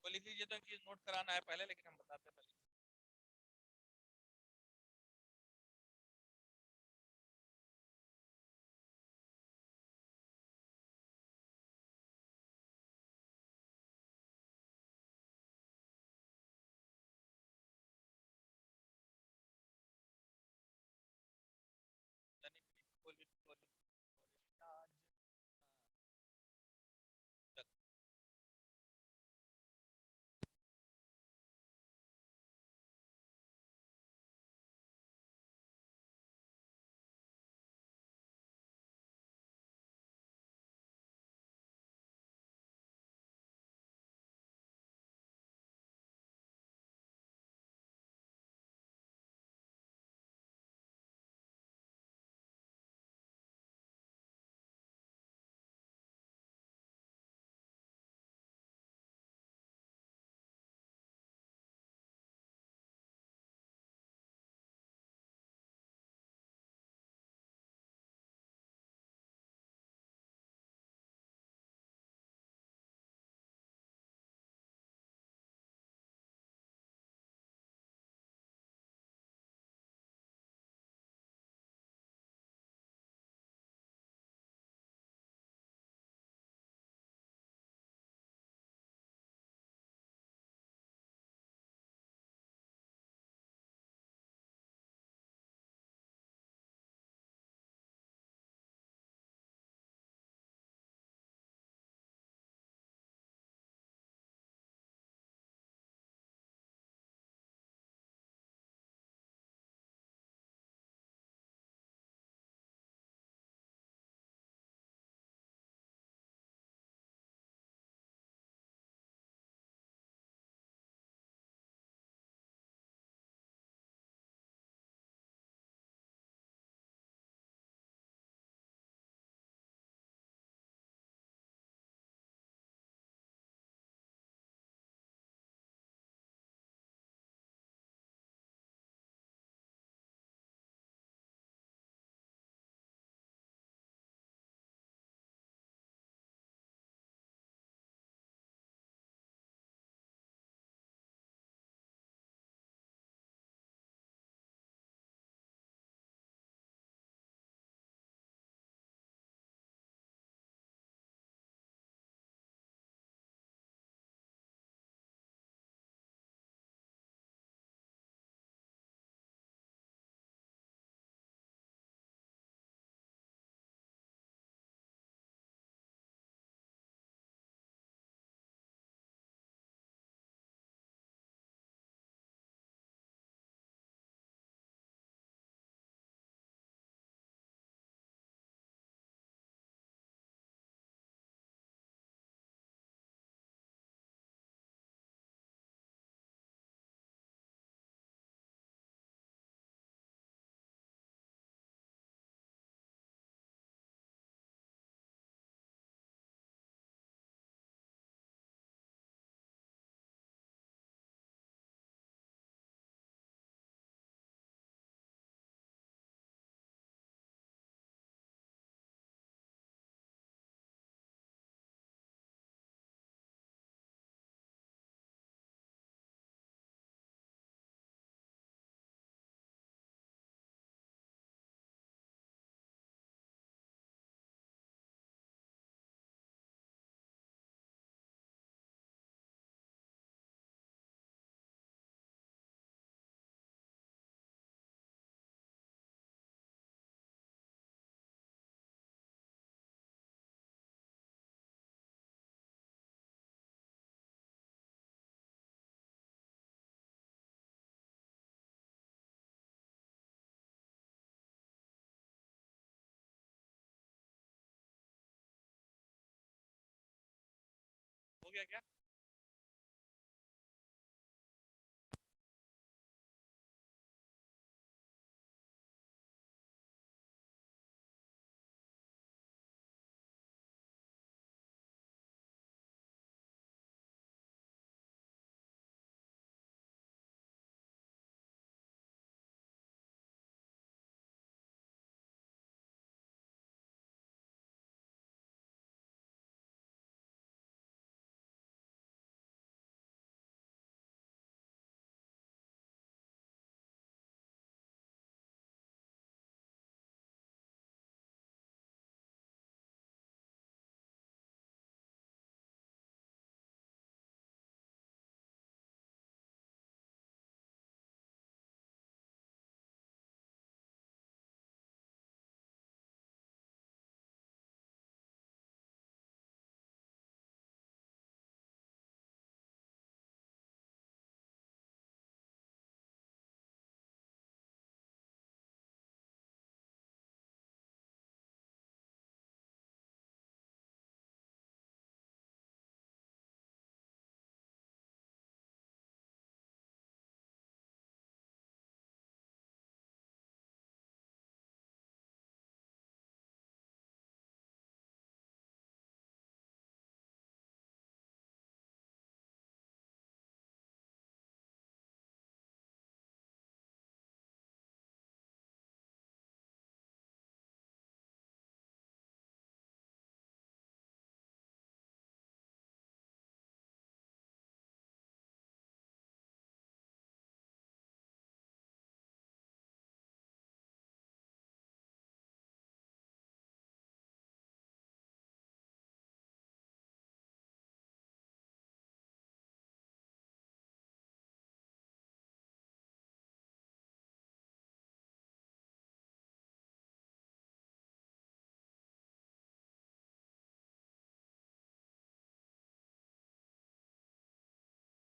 तो लिख लीजिए, तो नोट कराना है पहले, लेकिन हम बताते हैं पहले। गया क्या?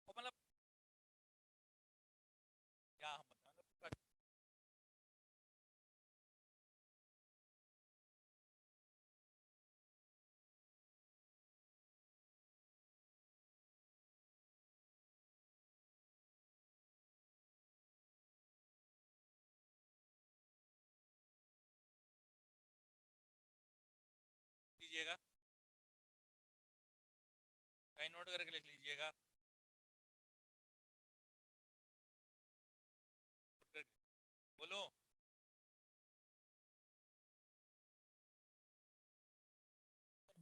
वो मतलब क्या हम मतलब लीजिएगा, कहीं नोट करके लिख लीजिएगा। बोलो।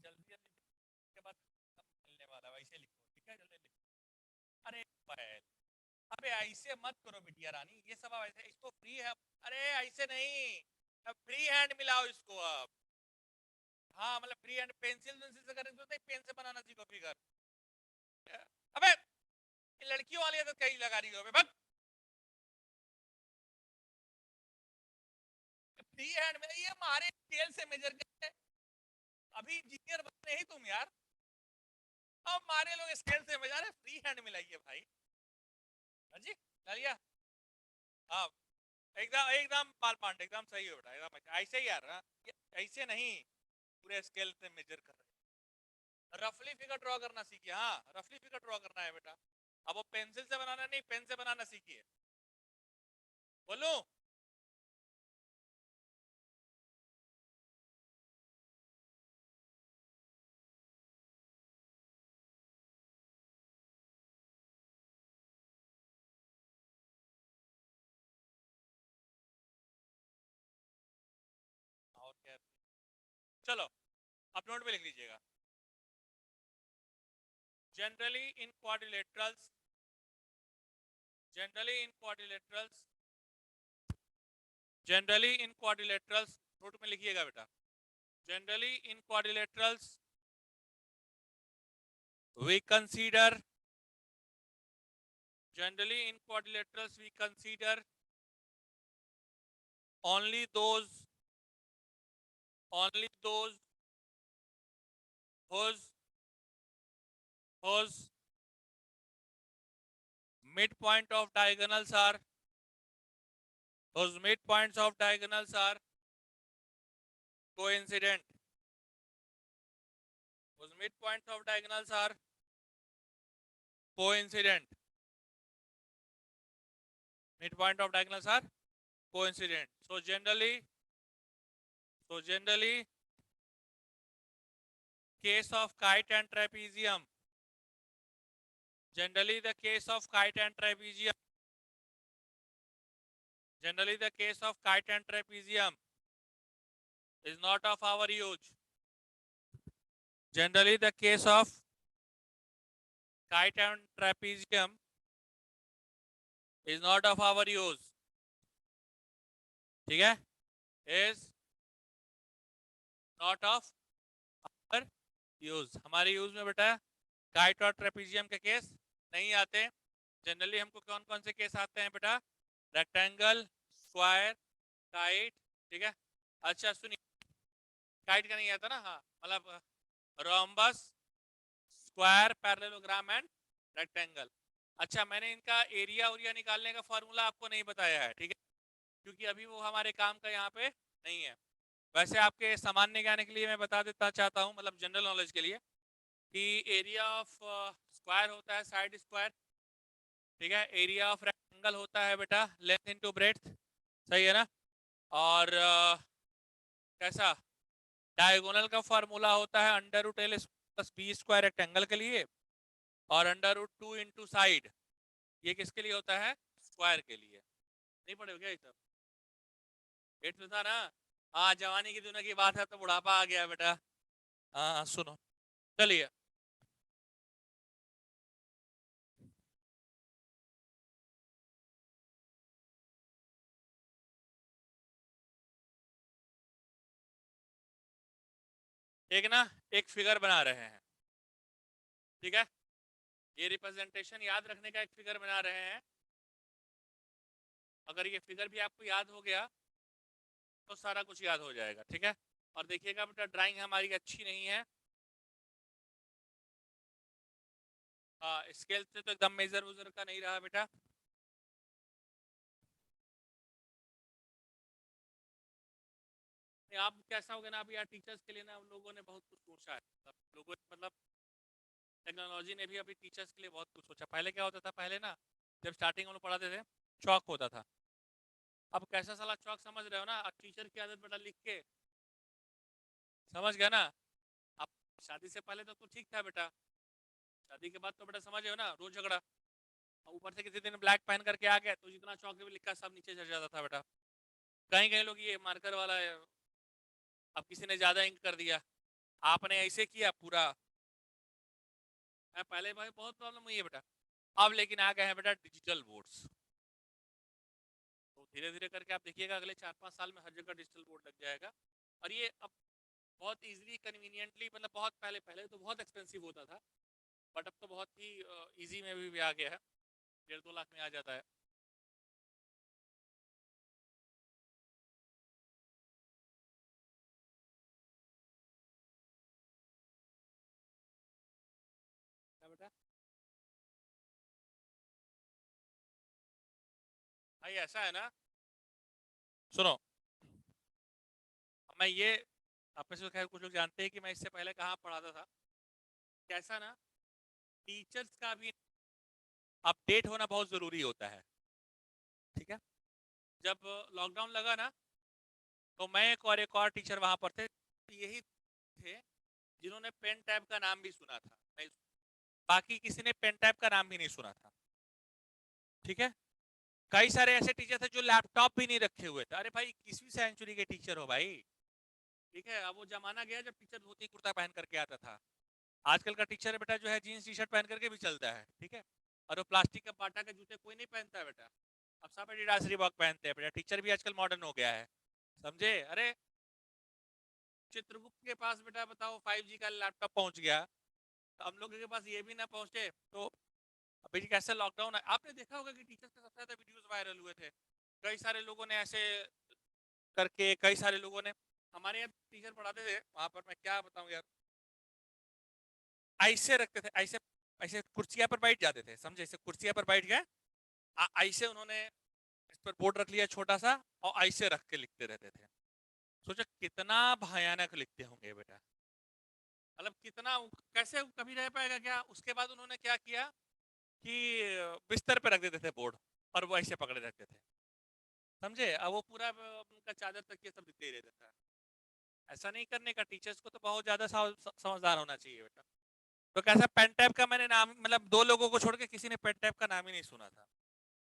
जल्दी जल्दी के बाद मिलने वाला है, वैसे लिखो, ठीक है, जल्दी लिखो। अरे बैल, अबे ऐसे मत करो बिटिया रानी, ये सब अब ऐसे, इसको फ्री है। अरे ऐसे नहीं, अब फ्री हैंड मिलाओ इसको अब। हाँ मतलब फ्री हैंड, पेंसिल से करेंगे तो नहीं, पेन से बनाना सीखो फिगर। अबे ये लड़कियों वाली आदत कहीं लगा रही हो अबे, बस। फ्री हैंड में ये हमारे स्केल से मेजर करते हैं। अभी इंजीनियर बने ही तुम यार, अब हमारे लोग स्केल से मेजर, फ्री हैंड मिलाइए भाई। हाँ जी, डालिया। हाँ एकदम एकदम पाल पांडे, एकदम सही हो बेटा, एकदम ऐसे ही यार। हाँ, ऐसे नहीं, पूरे स्केल से मेजर कर रहे हैं। रफली फिगर ड्रॉ करना सीखिए, हाँ रफली फिगर ड्रॉ करना है बेटा। अब वो पेंसिल से बनाना नहीं, पेन से बनाना सीखिए। बोलूं? और क्या, चलो आप नोट में लिख लीजिएगा। Generally in quadrilaterals, generally in quadrilaterals, generally in quadrilaterals, note में लिखिएगा बेटा। Generally in quadrilaterals we consider, generally in quadrilaterals we consider only those, only those whose midpoint of diagonals are, whose midpoints of diagonals are coincident, whose midpoints of diagonals are coincident. Midpoint of diagonals are coincident. So generally, case of kite and trapezium. Generally the case of kite and trapezium. Generally the case of kite and trapezium is not of our use. Generally the case of kite and trapezium is not of our use. ठीक है? Is not of our use. हमारे use में बेटा kite और trapezium के case नहीं आते. Generally हमको कौन कौन से केस आते हैं बेटा? Rectangle, square, kite. ठीक है. अच्छा सुनिए, काइट का नहीं आता ना. हाँ मतलब rhombus, square, parallelogram and rectangle. अच्छा मैंने इनका एरिया उरिया निकालने का फॉर्मूला आपको नहीं बताया है. ठीक है, क्योंकि अभी वो हमारे काम का यहाँ पे नहीं है. वैसे आपके सामान्य ज्ञान के लिए मैं बता देता चाहता हूँ, मतलब जनरल नॉलेज के लिए, कि एरिया ऑफ स्क्वायर होता है साइड स्क्वायर. ठीक है. एरिया ऑफ रेक्टेंगल होता है बेटा लेंथ इनटू ब्रेड्थ. सही है ना. और कैसा डायगोनल का फॉर्मूला होता है under root L plus B square rectangle के लिए, और अंडर रूट 2 इंटू साइड ये किसके लिए होता है? स्क्वायर के लिए. नहीं पढ़े हो क्या ये सब? एट में था ना. हाँ जवानी की दुनिया की बात है तो बुढ़ापा आ गया बेटा. हाँ सुनो, चलिए. एक ना एक फिगर बना रहे हैं. ठीक है, ये रिप्रेजेंटेशन याद रखने का एक फिगर बना रहे हैं. अगर ये फिगर भी आपको याद हो गया तो सारा कुछ याद हो जाएगा. ठीक है. और देखिएगा बेटा ड्राइंग हमारी अच्छी नहीं है. हाँ स्केल से तो एकदम मेजर वजर का नहीं रहा बेटा. आप कैसा हो गया ना, अभी यार टीचर्स के लिए ना हम लोगों ने बहुत कुछ सोचा है. लोगों मतलब टेक्नोलॉजी ने भी अभी टीचर्स के लिए बहुत कुछ सोचा. पहले क्या होता था? पहले ना जब स्टार्टिंग में पढ़ाते थे चौक होता था. अब कैसा साला चौक समझ रहे हो ना. अब टीचर की आदत बेटा लिख के, समझ गया ना. अब शादी से पहले तो ठीक था बेटा. शादी के बाद तो बेटा समझ हो ना रोज झगड़ा. ऊपर से किसी दिन ब्लैक पहन करके आ गया तो जितना चौक में लिखा सब नीचे चढ़ जाता था बेटा. कहीं कहीं लोग ये मार्कर वाला है, अब किसी ने ज्यादा इंक कर दिया, आपने ऐसे किया पूरा. पहले भाई बहुत प्रॉब्लम हुई है बेटा. अब लेकिन आ गए हैं बेटा डिजिटल बोर्ड्स. तो धीरे धीरे करके आप देखिएगा अगले 4-5 साल में हर जगह डिजिटल बोर्ड लग जाएगा. और ये अब बहुत इजीली कन्वीनियंटली, मतलब बहुत पहले पहले तो बहुत एक्सपेंसिव होता था, बट अब तो बहुत ही इजी में भी आ गया है. 1.5-2 लाख में आ जाता है. क्या बेटा? भाई ऐसा है ना, सुनो. मैं ये, आप में से खैर कुछ लोग जानते हैं कि मैं इससे पहले कहाँ पढ़ाता था. कैसा ना, टीचर्स का भी अपडेट होना बहुत जरूरी होता है. ठीक है. जब लॉकडाउन लगा ना तो मैं एक और टीचर वहां पर थे, यही थे जिन्होंने पेन टैब का नाम भी सुना था. नहीं, बाकी किसी ने पेन टैब का नाम भी नहीं सुना था. ठीक है. कई सारे ऐसे टीचर थे जो लैपटॉप भी नहीं रखे हुए थे. अरे भाई 21वीं सेंचुरी के टीचर हो भाई. ठीक है. अब वो जमाना गया जब टीचर धोती कुर्ता पहन करके आता था. आजकल का टीचर बेटा जो है जीन्स टी शर्ट पहन करके भी चलता है. ठीक है. और वो प्लास्टिक का बाटा के जूते कोई नहीं पहनता है बेटा. अब सब एडिडास रीबॉक पहनते हैं बेटा. टीचर भी आजकल मॉडर्न हो गया है. समझे? अरे चित्रगुप्त के पास बेटा बताओ 5G का लैपटॉप पहुंच गया, तो हम लोगों के पास ये भी ना पहुंचे तो अभी कैसे लॉकडाउन है. आपने देखा होगा कि टीचर्स के सबसे ज्यादा वीडियोस वायरल हुए थे. कई सारे लोगों ने ऐसे करके, कई सारे लोगों ने, हमारे यहाँ टीचर पढ़ाते थे वहां पर, मैं क्या बताऊं यार, ऐसे रखते थे, ऐसे ऐसे कुर्सियां पर बैठ जाते थे. समझे? ऐसे कुर्सियां पर बैठ गए, ऐसे उन्होंने इस पर बोर्ड रख लिया छोटा सा, और ऐसे रख के लिखते रहते थे. सोचो कितना भयानक लिखते होंगे बेटा. मतलब कितना, कैसे कभी रह पाएगा क्या. उसके बाद उन्होंने क्या किया, कि बिस्तर पे रख देते थे बोर्ड और वो ऐसे पकड़े रहते थे, समझे। अब वो पूरा उनका चादर तक ये सब दिखते ही रहता था। ऐसा नहीं करने का, टीचर्स को तो बहुत ज्यादा समझदार होना चाहिए बेटा। तो कैसा पेन टैप का मैंने नाम, मतलब 2 लोगों को छोड़ के किसी ने पेन टैप का नाम ही नहीं सुना था।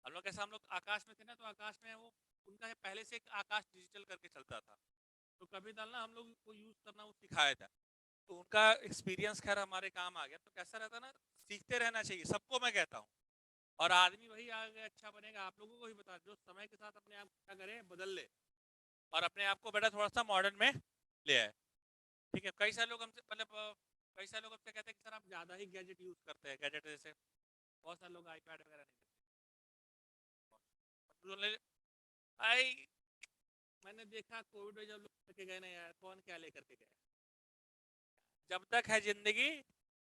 हम लोग कैसा, हम लोग आकाश में थे ना, तो आकाश में वो उनका पहले से एक आकाश डिजिटल करके चलता था, तो कभी डालना हम लोग को यूज करना वो सिखाया था, तो उनका एक्सपीरियंस खैर हमारे काम आ गया। तो कैसा रहता ना, सीखते रहना चाहिए, सबको मैं कहता हूँ। और आदमी वही आगे अच्छा बनेगा, आप लोगों को ही बता, जो समय के साथ अपने आप क्या करे, बदल ले और अपने आप को बेटा थोड़ा सा मॉडर्न में ले आए। ठीक है, कई सारे लोग हमसे, मतलब कई सारे लोग हमसे कहते हैं कि सर आप ज़्यादा ही गैजेट यूज़ करते हैं, गैजेट जैसे बहुत सारे लोग आईपैड वगैरह नहीं करते। आई मैंने देखा कोविड में जब लोग करके गए ना यार, कौन क्या लेकर के गए। जब तक है जिंदगी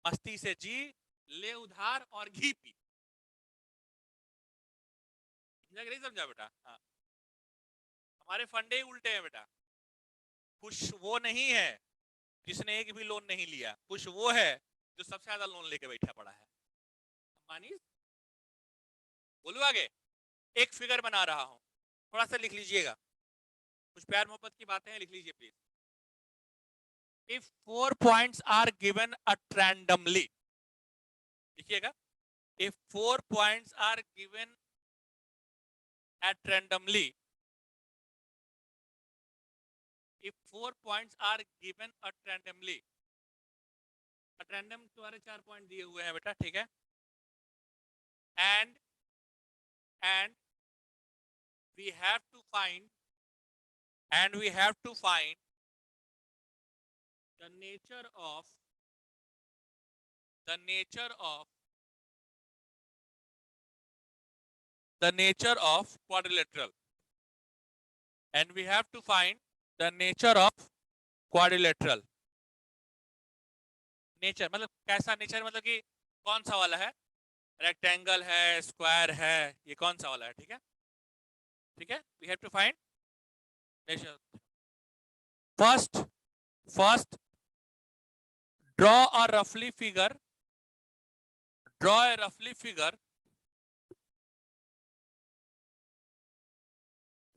मस्ती से जी, ले उधार और घी पी। नहीं समझा बेटा? हाँ, हमारे फंडे ही उल्टे हैं बेटा। खुश वो नहीं है जिसने एक भी लोन नहीं लिया, खुश वो है जो सबसे ज्यादा लोन लेके बैठा पड़ा है। अंबानी, बोलू आगे, एक फिगर बना रहा हूं, थोड़ा सा लिख लीजिएगा, कुछ प्यार मोहब्बत की बातें हैं, लिख लीजिए please. If 4 points are given at randomly, लिखिएगा, if 4 points are given at randomly, if 4 points are given at randomly, at random तुम्हारे 4 पॉइंट दिए हुए हैं बेटा, ठीक है, and we have to find, and we have to find the nature of, the nature of, the nature of quadrilateral, and we have to find the nature of quadrilateral। Nature मतलब कैसा nature, मतलब कि कौन सा वाला है, rectangle है, square है, ये कौन सा वाला है, ठीक है, ठीक है, we have to find nature. First draw a रफली फिगर, ड्रॉ ए रफली फिगर,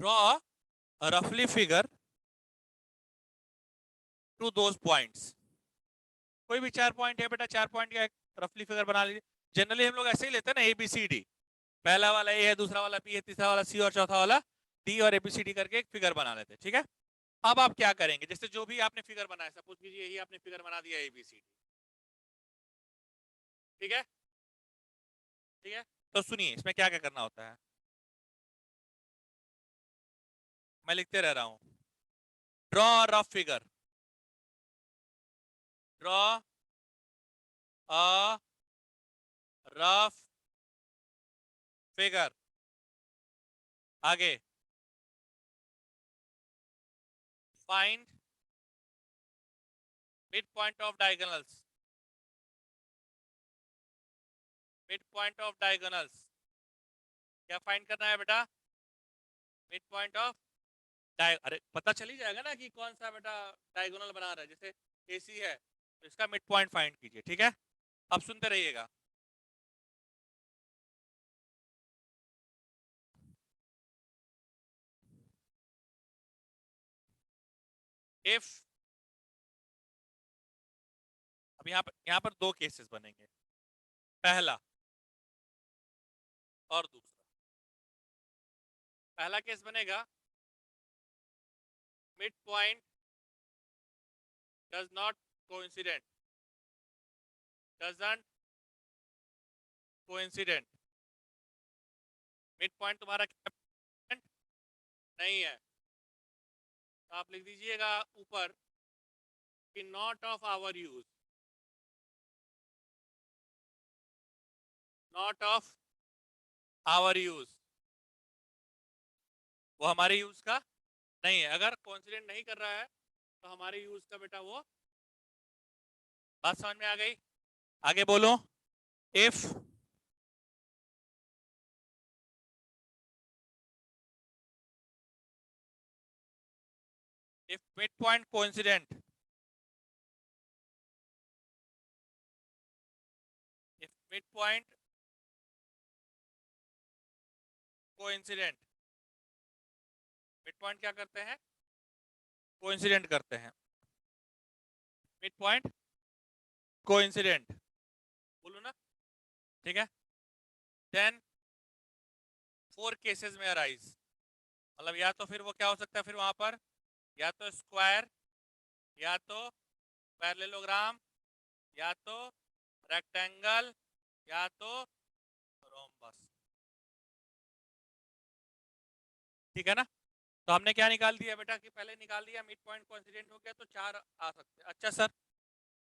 ड्रॉ अ रफली फिगर टू दोज पॉइंट्स। कोई भी 4 पॉइंट है बेटा, 4 पॉइंट का एक रफली फिगर बना लीजिए। जनरली हम लोग ऐसे ही लेते हैं ना, ABCD, पहला वाला ए है, दूसरा वाला बी है, तीसरा वाला सी और चौथा वाला डी, और ABCD करके एक फिगर बना लेते हैं, ठीक है। अब आप क्या करेंगे, जैसे जो भी आपने फिगर बनाया, सपोज कीजिए यही आपने फिगर बना दिया ABCD, ठीक है, ठीक है। तो सुनिए इसमें क्या क्या करना होता है, मैं लिखते रह रहा हूं। Draw rough figure, draw a rough figure, आगे find mid point of diagonals, mid point of diagonals, क्या फाइंड करना है बेटा, मिड पॉइंट ऑफ अरे पता चल ही जाएगा ना कि कौन सा बेटा डायगोनल बना रहा है, जैसे AC है तो इसका मिड पॉइंट फाइंड कीजिए, ठीक है। अब सुनते रहिएगा। इफ, अब यहाँ पर 2 केसेस बनेंगे, पहला और दूसरा। पहला केस बनेगा, mid point does not coincident, doesn't coincident, mid point तुम्हारा नहीं है, तो आप लिख दीजिएगा ऊपर कि not of our use, not of our use, वो हमारे यूज का नहीं है। अगर कोइंसिडेंट नहीं कर रहा है तो हमारे यूज का बेटा वो, बात समझ में आ गई? आगे बोलो। If mid point coincident, if midpoint coincident, mid point क्या करते हैं, कोइंसिडेंट करते हैं, मिड पॉइंट कोइंसिडेंट, बोलो ना, ठीक है। देन 4 केसेस में अराइज, मतलब या तो फिर वो क्या हो सकता है फिर वहां पर, या तो स्क्वायर, या तो पैरेललोग्राम, या तो रेक्टेंगल, या तो रोम्बस, ठीक है ना। तो हमने क्या निकाल दिया बेटा कि पहले निकाल दिया मिड पॉइंट कोइंसिडेंट हो गया तो 4 आ सकते हैं। अच्छा सर,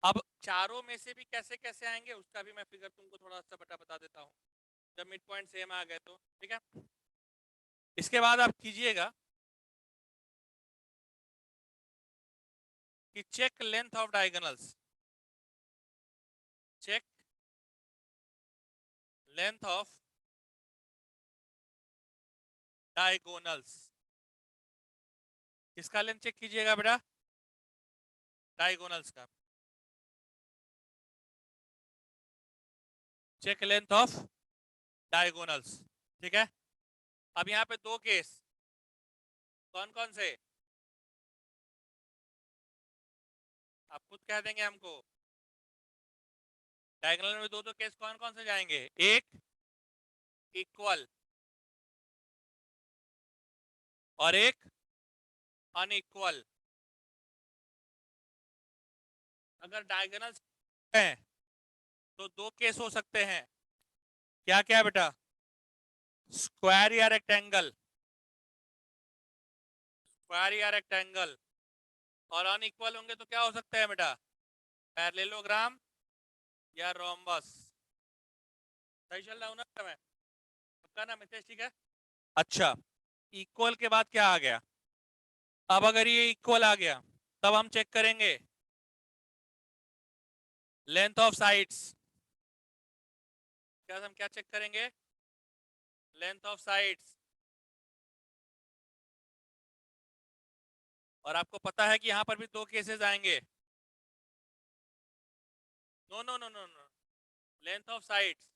अब चारों में से भी कैसे कैसे आएंगे उसका भी मैं फिगर तुमको थोड़ा सा बता देता हूँ, जब मिड पॉइंट सेम आ गए तो, ठीक है। इसके बाद आप कीजिएगा कि check length of diagonals, check length of diagonals, किसका लेंथ चेक कीजिएगा बेटा, डायगोनल्स का, चेक लेंथ ऑफ डायगोनल्स, ठीक है। अब यहाँ पे 2 केस, कौन कौन से, आप खुद कह देंगे हमको, डायगोनल में 2 केस कौन कौन से जाएंगे, एक इक्वल और एक अनइक्वल। अगर डायगोनल्स हैं तो 2 केस हो सकते हैं, क्या क्या बेटा, स्क्वायर या रेक्टेंगल, स्क्वायर या रेक्टेंगल, और अनइक्वल होंगे तो क्या हो सकता है बेटा, पैरेललोग्राम या रोम्बस। सही चल रहा हूं ना मैं, पक्का ना मितेश, ठीक है। अच्छा, इक्वल के बाद क्या आ गया, अब अगर ये इक्वल आ गया तब हम चेक करेंगे लेंथ ऑफ साइड्स, क्या हम क्या चेक करेंगे, लेंथ ऑफ साइड्स। और आपको पता है कि यहां पर भी 2 केसेस आएंगे, no no no no no, length of sides,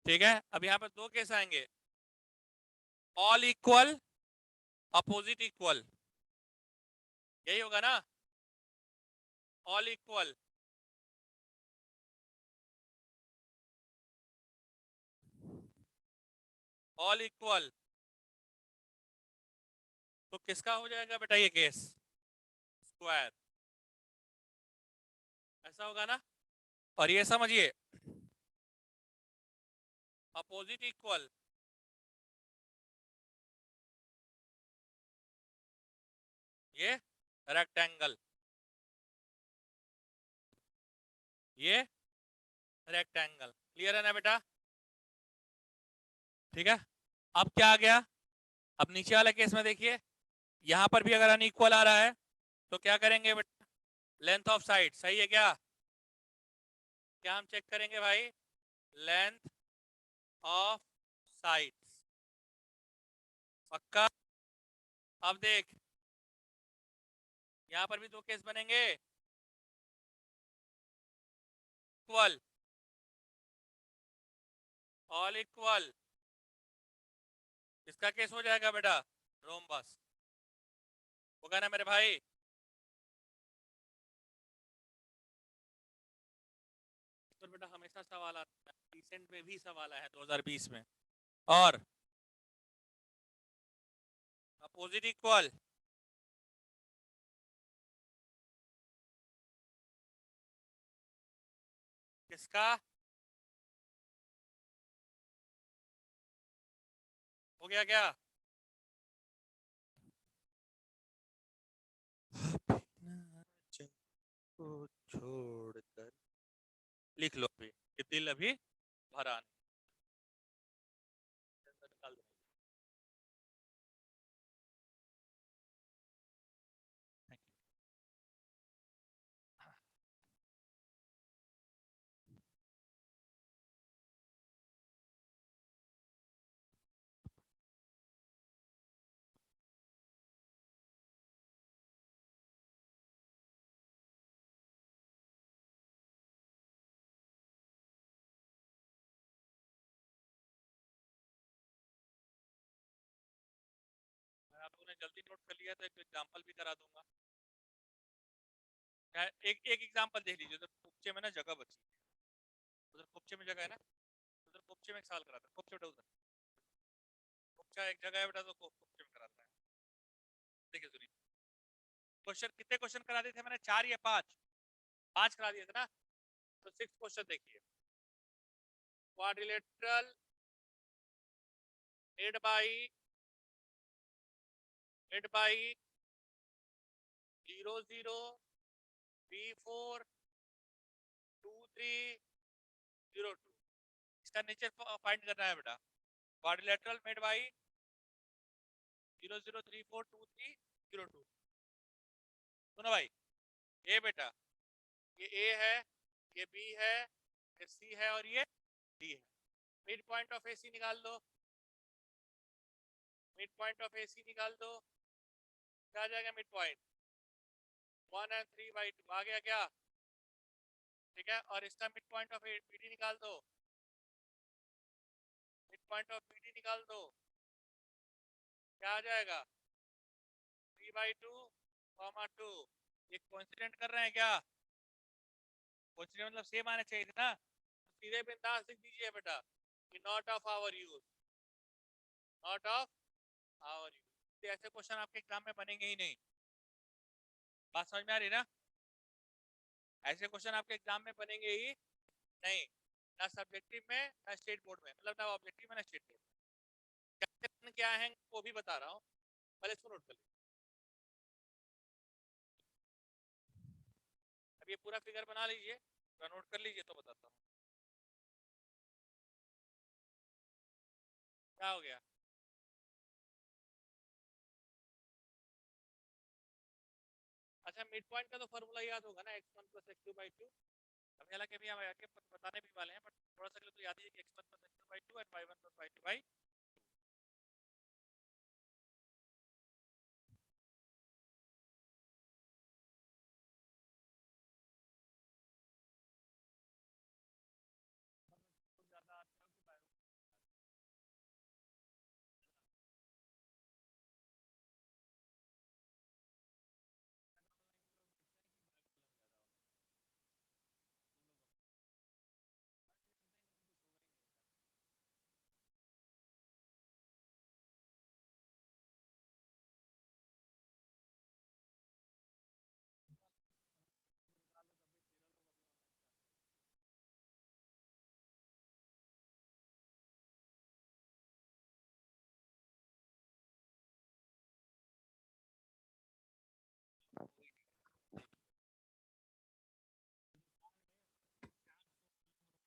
ठीक है। अब यहां पर 2 केस आएंगे, ऑल इक्वल, अपोजिट इक्वल, यही होगा ना, ऑल इक्वल, ऑल इक्वल, तो किसका हो जाएगा बेटा ये केस, स्क्वायर, ऐसा होगा ना। और ये समझिए अपोजिट इक्वल, ये रेक्टेंगल, ये रेक्टेंगल, क्लियर है ना बेटा, ठीक है। अब क्या आ गया, अब नीचे वाले केस में देखिए, यहां पर भी अगर अनइक्वल आ रहा है तो क्या करेंगे बेटा, लेंथ ऑफ साइड, सही है क्या, क्या हम चेक करेंगे भाई, लेंथ ऑफ साइड, पक्का। अब देख, यहां पर भी 2 केस बनेंगे, इक्वल, ऑल इक्वल, इसका केस हो जाएगा बेटा रोम्बस, होगा ना मेरे भाई। पर बेटा हमेशा सवाल आता है, रिसेंट में भी सवाल आया है 2020 में, और अपोजिट इक्वल, किसका, हो गया क्या, को छोड़कर, लिख लो अभी, ये दिल अभी भरा नहीं। जल्दी नोट कर लिया तो एक एग्जांपल भी करा दूंगा। एक एक एग्जांपल देख लीजिए। उधर कुपचे में ना जगह बची है, उधर कुपचे में जगह है ना, उधर कुपचे में एक साल कराता है। कुपचे बेटा उधर कुपचा एक जगह है बेटा, तो कुपचे में कराता है। देखिए सुनिए, क्वेश्चन कितने क्वेश्चन करा दिए थे मैंने, 4 या 5? 5 करा दिए थे ना। तो 6 क्वेश्चन देखिए। क्वाड्रिलेटरल मेड बाई 0 0 B4 2 3 0 2, इसका नेचर फाइंड करना है बेटा। Quadrilateral made by 0 0 3 4 2 3 0 2। सुनो भाई, ये बेटा ये ए है, ये बी है, ये सी है और ये डी है। मिड पॉइंट ऑफ एसी निकाल दो, मिड पॉइंट ऑफ एसी निकाल दो। क्या आ जाएगा मिड पॉइंट? 1 और 3/2 आ गया क्या? ठीक है, और इसका मिड पॉइंट ऑफ बीडी निकाल दो, मिड पॉइंट ऑफ बीडी निकाल दो। क्या आ जाएगा? 3/2, 2। ये कोइंसिडेंट कर रहे हैं क्या? कोइंसिडेंट मतलब सेम आने चाहिए थे ना। तो सीधे बिंदास लिख दीजिए बेटा कि not of our use, not of our use. ऐसे क्वेश्चन आपके एग्जाम में बनेंगे ही नहीं। बात समझ में आ रही ना? ऐसे क्वेश्चन आपके एग्जाम में बनेंगे ही नहीं, ना सब्जेक्टिव में ना स्टेट बोर्ड में, मतलब ना ऑब्जेक्टिव में ना स्टेट बोर्ड में। क्या है वो भी बता रहा हूँ, पहले इसको नोट कर लीजिए। अब ये पूरा फिगर बना लीजिए, पूरा नोट कर लीजिए तो बताता हूँ क्या हो गया। अच्छा, मिड पॉइंट का तो फॉर्मूला याद होगा ना, x1 + x2/2। अभी हालांकि अभी हम आगे बताने भी वाले हैं, बट थोड़ा सा तो याद है कि x1 + x2/2 और y1 + y2/2।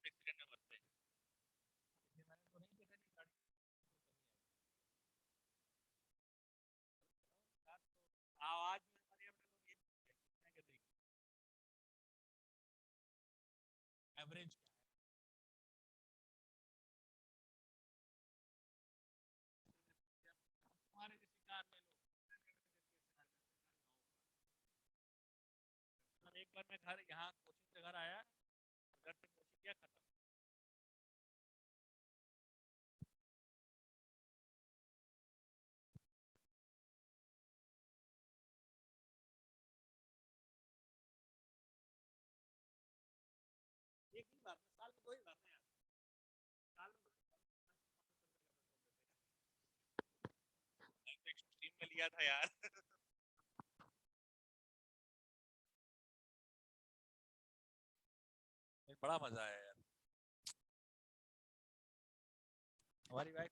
एक्सीडेंट में मरते हैं। आवाज में हमारे अपने लोग ये एवरेज हमारे किसी कार में मतलब एक बार मैं घर यहाँ कोचिंग से घर आया, घर से कोचिंग किया, खत्म। एक ही बार में, साल में 2 ही बार में यार, साल में एक स्ट्रीम में लिया था यार। बड़ा मजा आया यार। हमारी वाइफ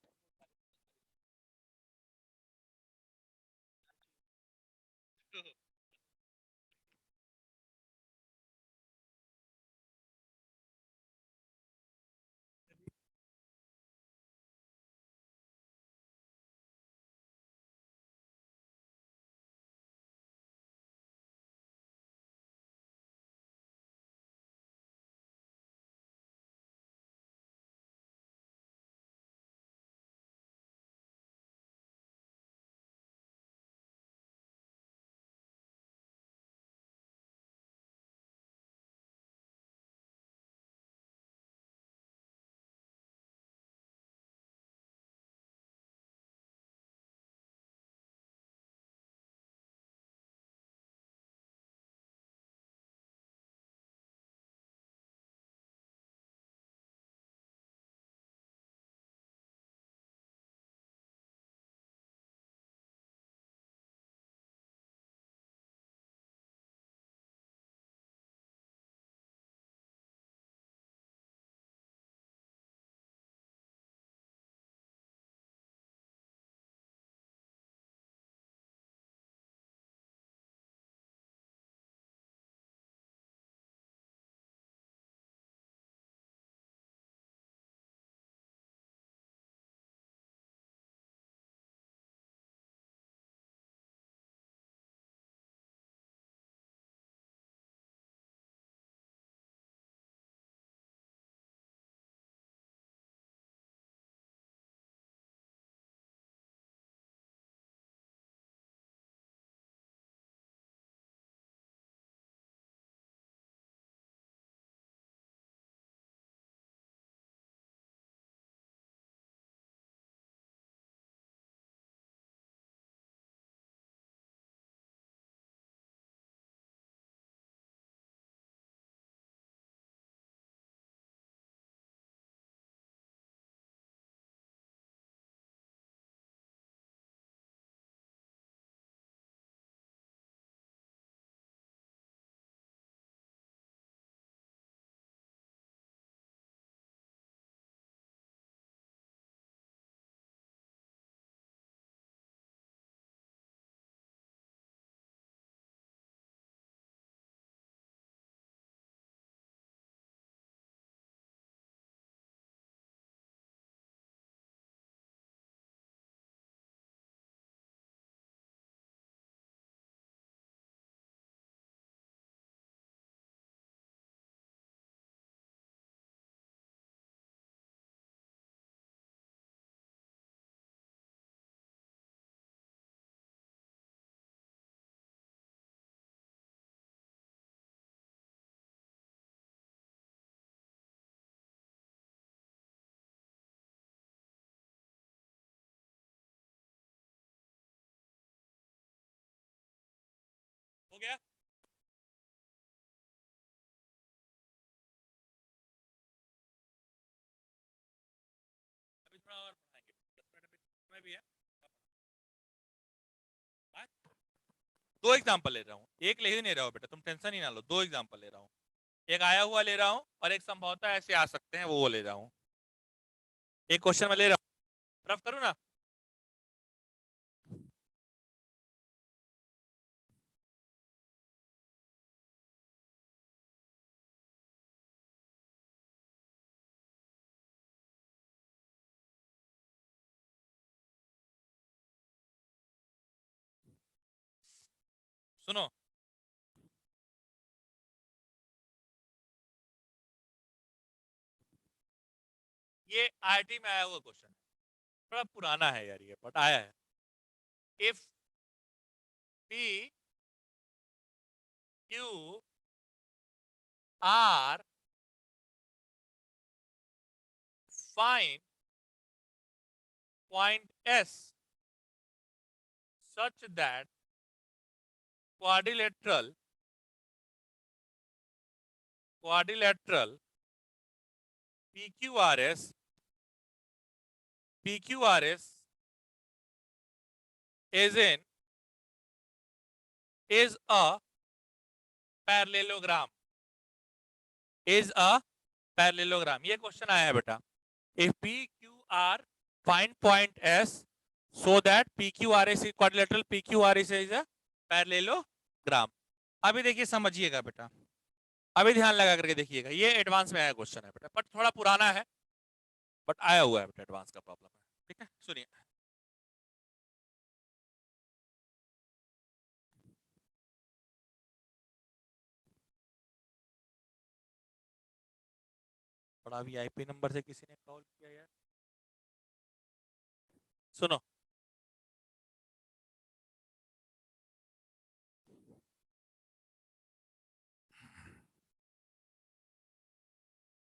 गया? अभी थोड़ा और पढ़ाएंगे, 10 मिनट अभी में भी है। हाँ? दो एग्जांपल ले रहा हूँ, एक ले ही नहीं रहा हूँ बेटा, तुम टेंशन ही ना लो, दो एग्जांपल ले रहा हूँ। एक आया हुआ ले रहा हूँ और एक संभवतः ऐसे आ सकते हैं वो ले रहा हूँ। एक क्वेश्चन में ले रहा हूँ, रफ करूँ ना? सुनो, ये आईआईटी में आया हुआ क्वेश्चन है, थोड़ा पुराना है यार ये, बट आया है। If P Q R find point S such that quadrilateral PQRS is a parallelogram, ये क्वेश्चन आया है बेटा। if PQR find point S so that PQRS is quadrilateral, PQRS is a parallelogram। अभी देखिए समझिएगा बेटा, अभी ध्यान लगा करके देखिएगा, ये एडवांस में आया क्वेश्चन है बेटा, बट थोड़ा पुराना है, बट आया हुआ है बेटा, एडवांस का प्रॉब्लम है। ठीक है, सुनिए। बड़ा वीआईपी नंबर से किसी ने कॉल किया यार, सुनो।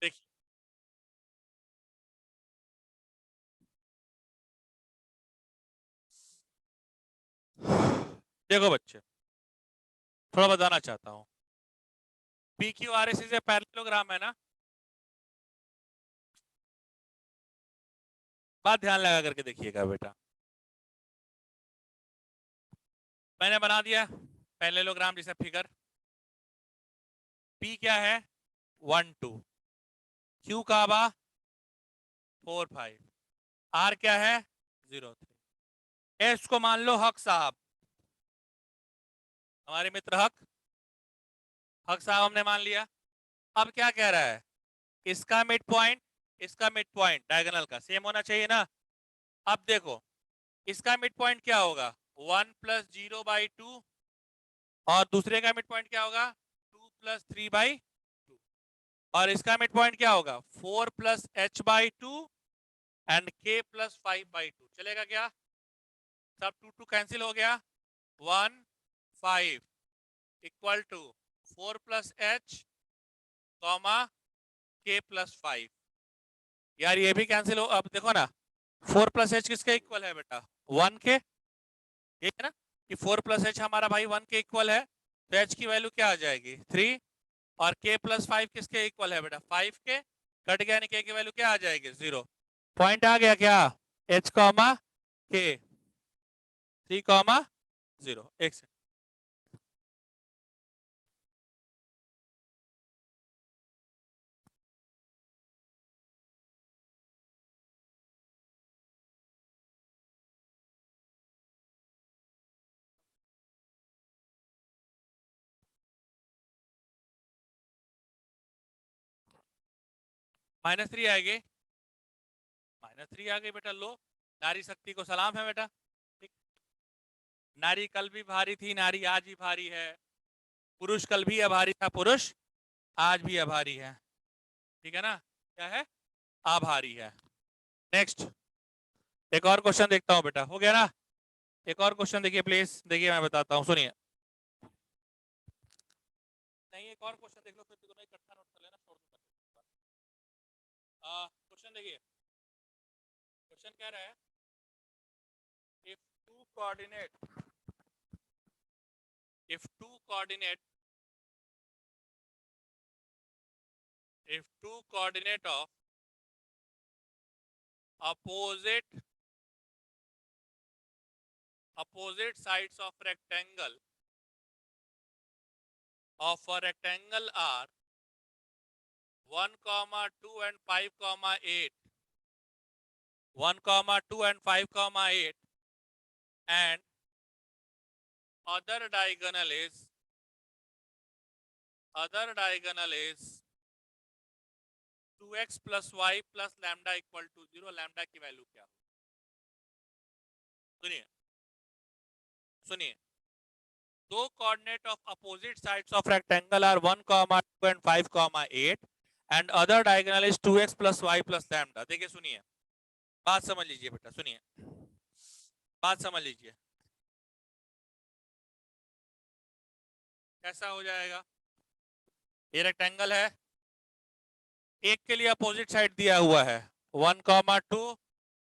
देखिए, देखो बच्चे, थोड़ा बताना चाहता हूँ, पी क्यू आर एस से पैरेललोग्राम है ना, बात ध्यान लगा करके देखिएगा बेटा। मैंने बना दिया पैरेललोग्राम जैसा फिगर। पी क्या है? 1 2, क्यू का बा 4 5, आर क्या है? 0 3। एस को मान लो हक साहब, हमारे मित्र हक साहब हमने मान लिया। अब क्या कह रहा है? इसका मिड पॉइंट, इसका मिड पॉइंट डायगोनल का सेम होना चाहिए ना। अब देखो, इसका मिड पॉइंट क्या होगा? 1 + 0/2, और दूसरे का मिड पॉइंट क्या होगा? 2 + 3/2, और इसका मिड पॉइंट क्या होगा? 4 + h/2 एंड k + 5/2। चलेगा क्या? सब 2 2 कैंसिल हो गया। 1 5 equal to 4 + h comma k + 5। यार ये भी कैंसिल हो, अब देखो ना, 4 + h किसके इक्वल है बेटा? 1 के। ये है ना कि 4 + h हमारा भाई 1 के इक्वल है, तो h की वैल्यू क्या आ जाएगी? 3, और k + 5 किसके इक्वल है बेटा? 5 के। कट गया, k की वैल्यू क्या आ जाएगी? 0। पॉइंट आ गया क्या? h comma k, 3,0। एक सेकंड, -3 आएगी, -3 आ गई बेटा। लो, नारी शक्ति को सलाम है बेटा। ठीक? नारी कल भी भारी थी, नारी आज भी भारी है। पुरुष कल भी अभारी था, पुरुष आज भी अभारी है। ठीक है ना? क्या है? आभारी है। नेक्स्ट, एक और क्वेश्चन देखता हूं बेटा, हो गया ना? एक और क्वेश्चन देखिए प्लीज, देखिए मैं बताता हूँ, सुनिए। नहीं, एक और क्वेश्चन देख लो, फिर दोनों इकट्ठा नोट कर लेना, छोड़ दो। क्वेश्चन देखिए, क्वेश्चन कह रहा है, if two coordinate coordinate of opposite sides of rectangle of a rectangle are 1, 2 and 5, 8. 1, 2 and 5, 8, and other diagonal is 2x plus y plus lambda equal to 0. Lambda की वैल्यू क्या? सुनिए दो coordinate of opposite sides of rectangle are 1, 2 and 5, 8 and other diagonal is 2x plus y plus lambda. देखिए सुनिए, बात समझ लीजिए बेटा, सुनिए बात समझ लीजिए. कैसा हो जाएगा? ये रेक्टेंगल है, एक के लिए अपोजिट साइड दिया हुआ है 1, 2,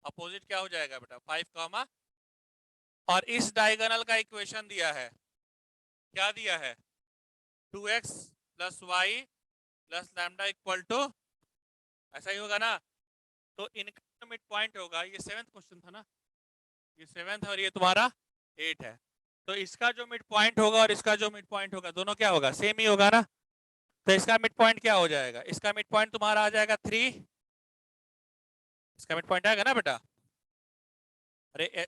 अपोजिट क्या हो जाएगा बेटा 5, और इस डायगोनल का इक्वेशन दिया है, क्या दिया है 2x plus y plus lambda equal to, ऐसा ही होगा ना. तो इनका जो मिड पॉइंट होगा, ये 7th क्वेश्चन था ना, ये 7th और ये तुम्हारा 8 है. तो इसका जो मिड पॉइंट होगा और इसका जो मिड पॉइंट होगा दोनों क्या होगा, सेम ही होगा ना. तो इसका मिड पॉइंट क्या हो जाएगा, इसका मिड पॉइंट तुम्हारा आ जाएगा 3, इसका मिड पॉइंट आएगा ना बेटा, अरे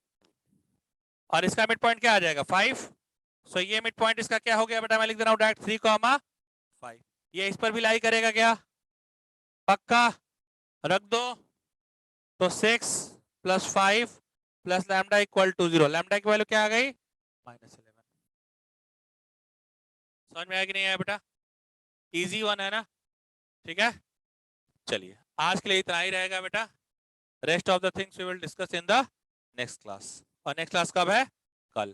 और इसका मिड पॉइंट क्या आ जाएगा 5. सो ये मिड पॉइंट इसका क्या हो गया बेटा, मैं लिख दे रहा हूं डायरेक्ट 3, 5. ये इस पर भी लाई करेगा क्या, पक्का रख दो. तो 6 plus 5 plus lambda equal to 0. Lambda की वैल्यू क्या आ गई -11. समझ में आया कि नहीं आया बेटा? इजी वन है ना, ठीक है. चलिए आज के लिए इतना ही रहेगा बेटा. Rest of the things we will discuss in the next class. और नेक्स्ट क्लास कब है? कल.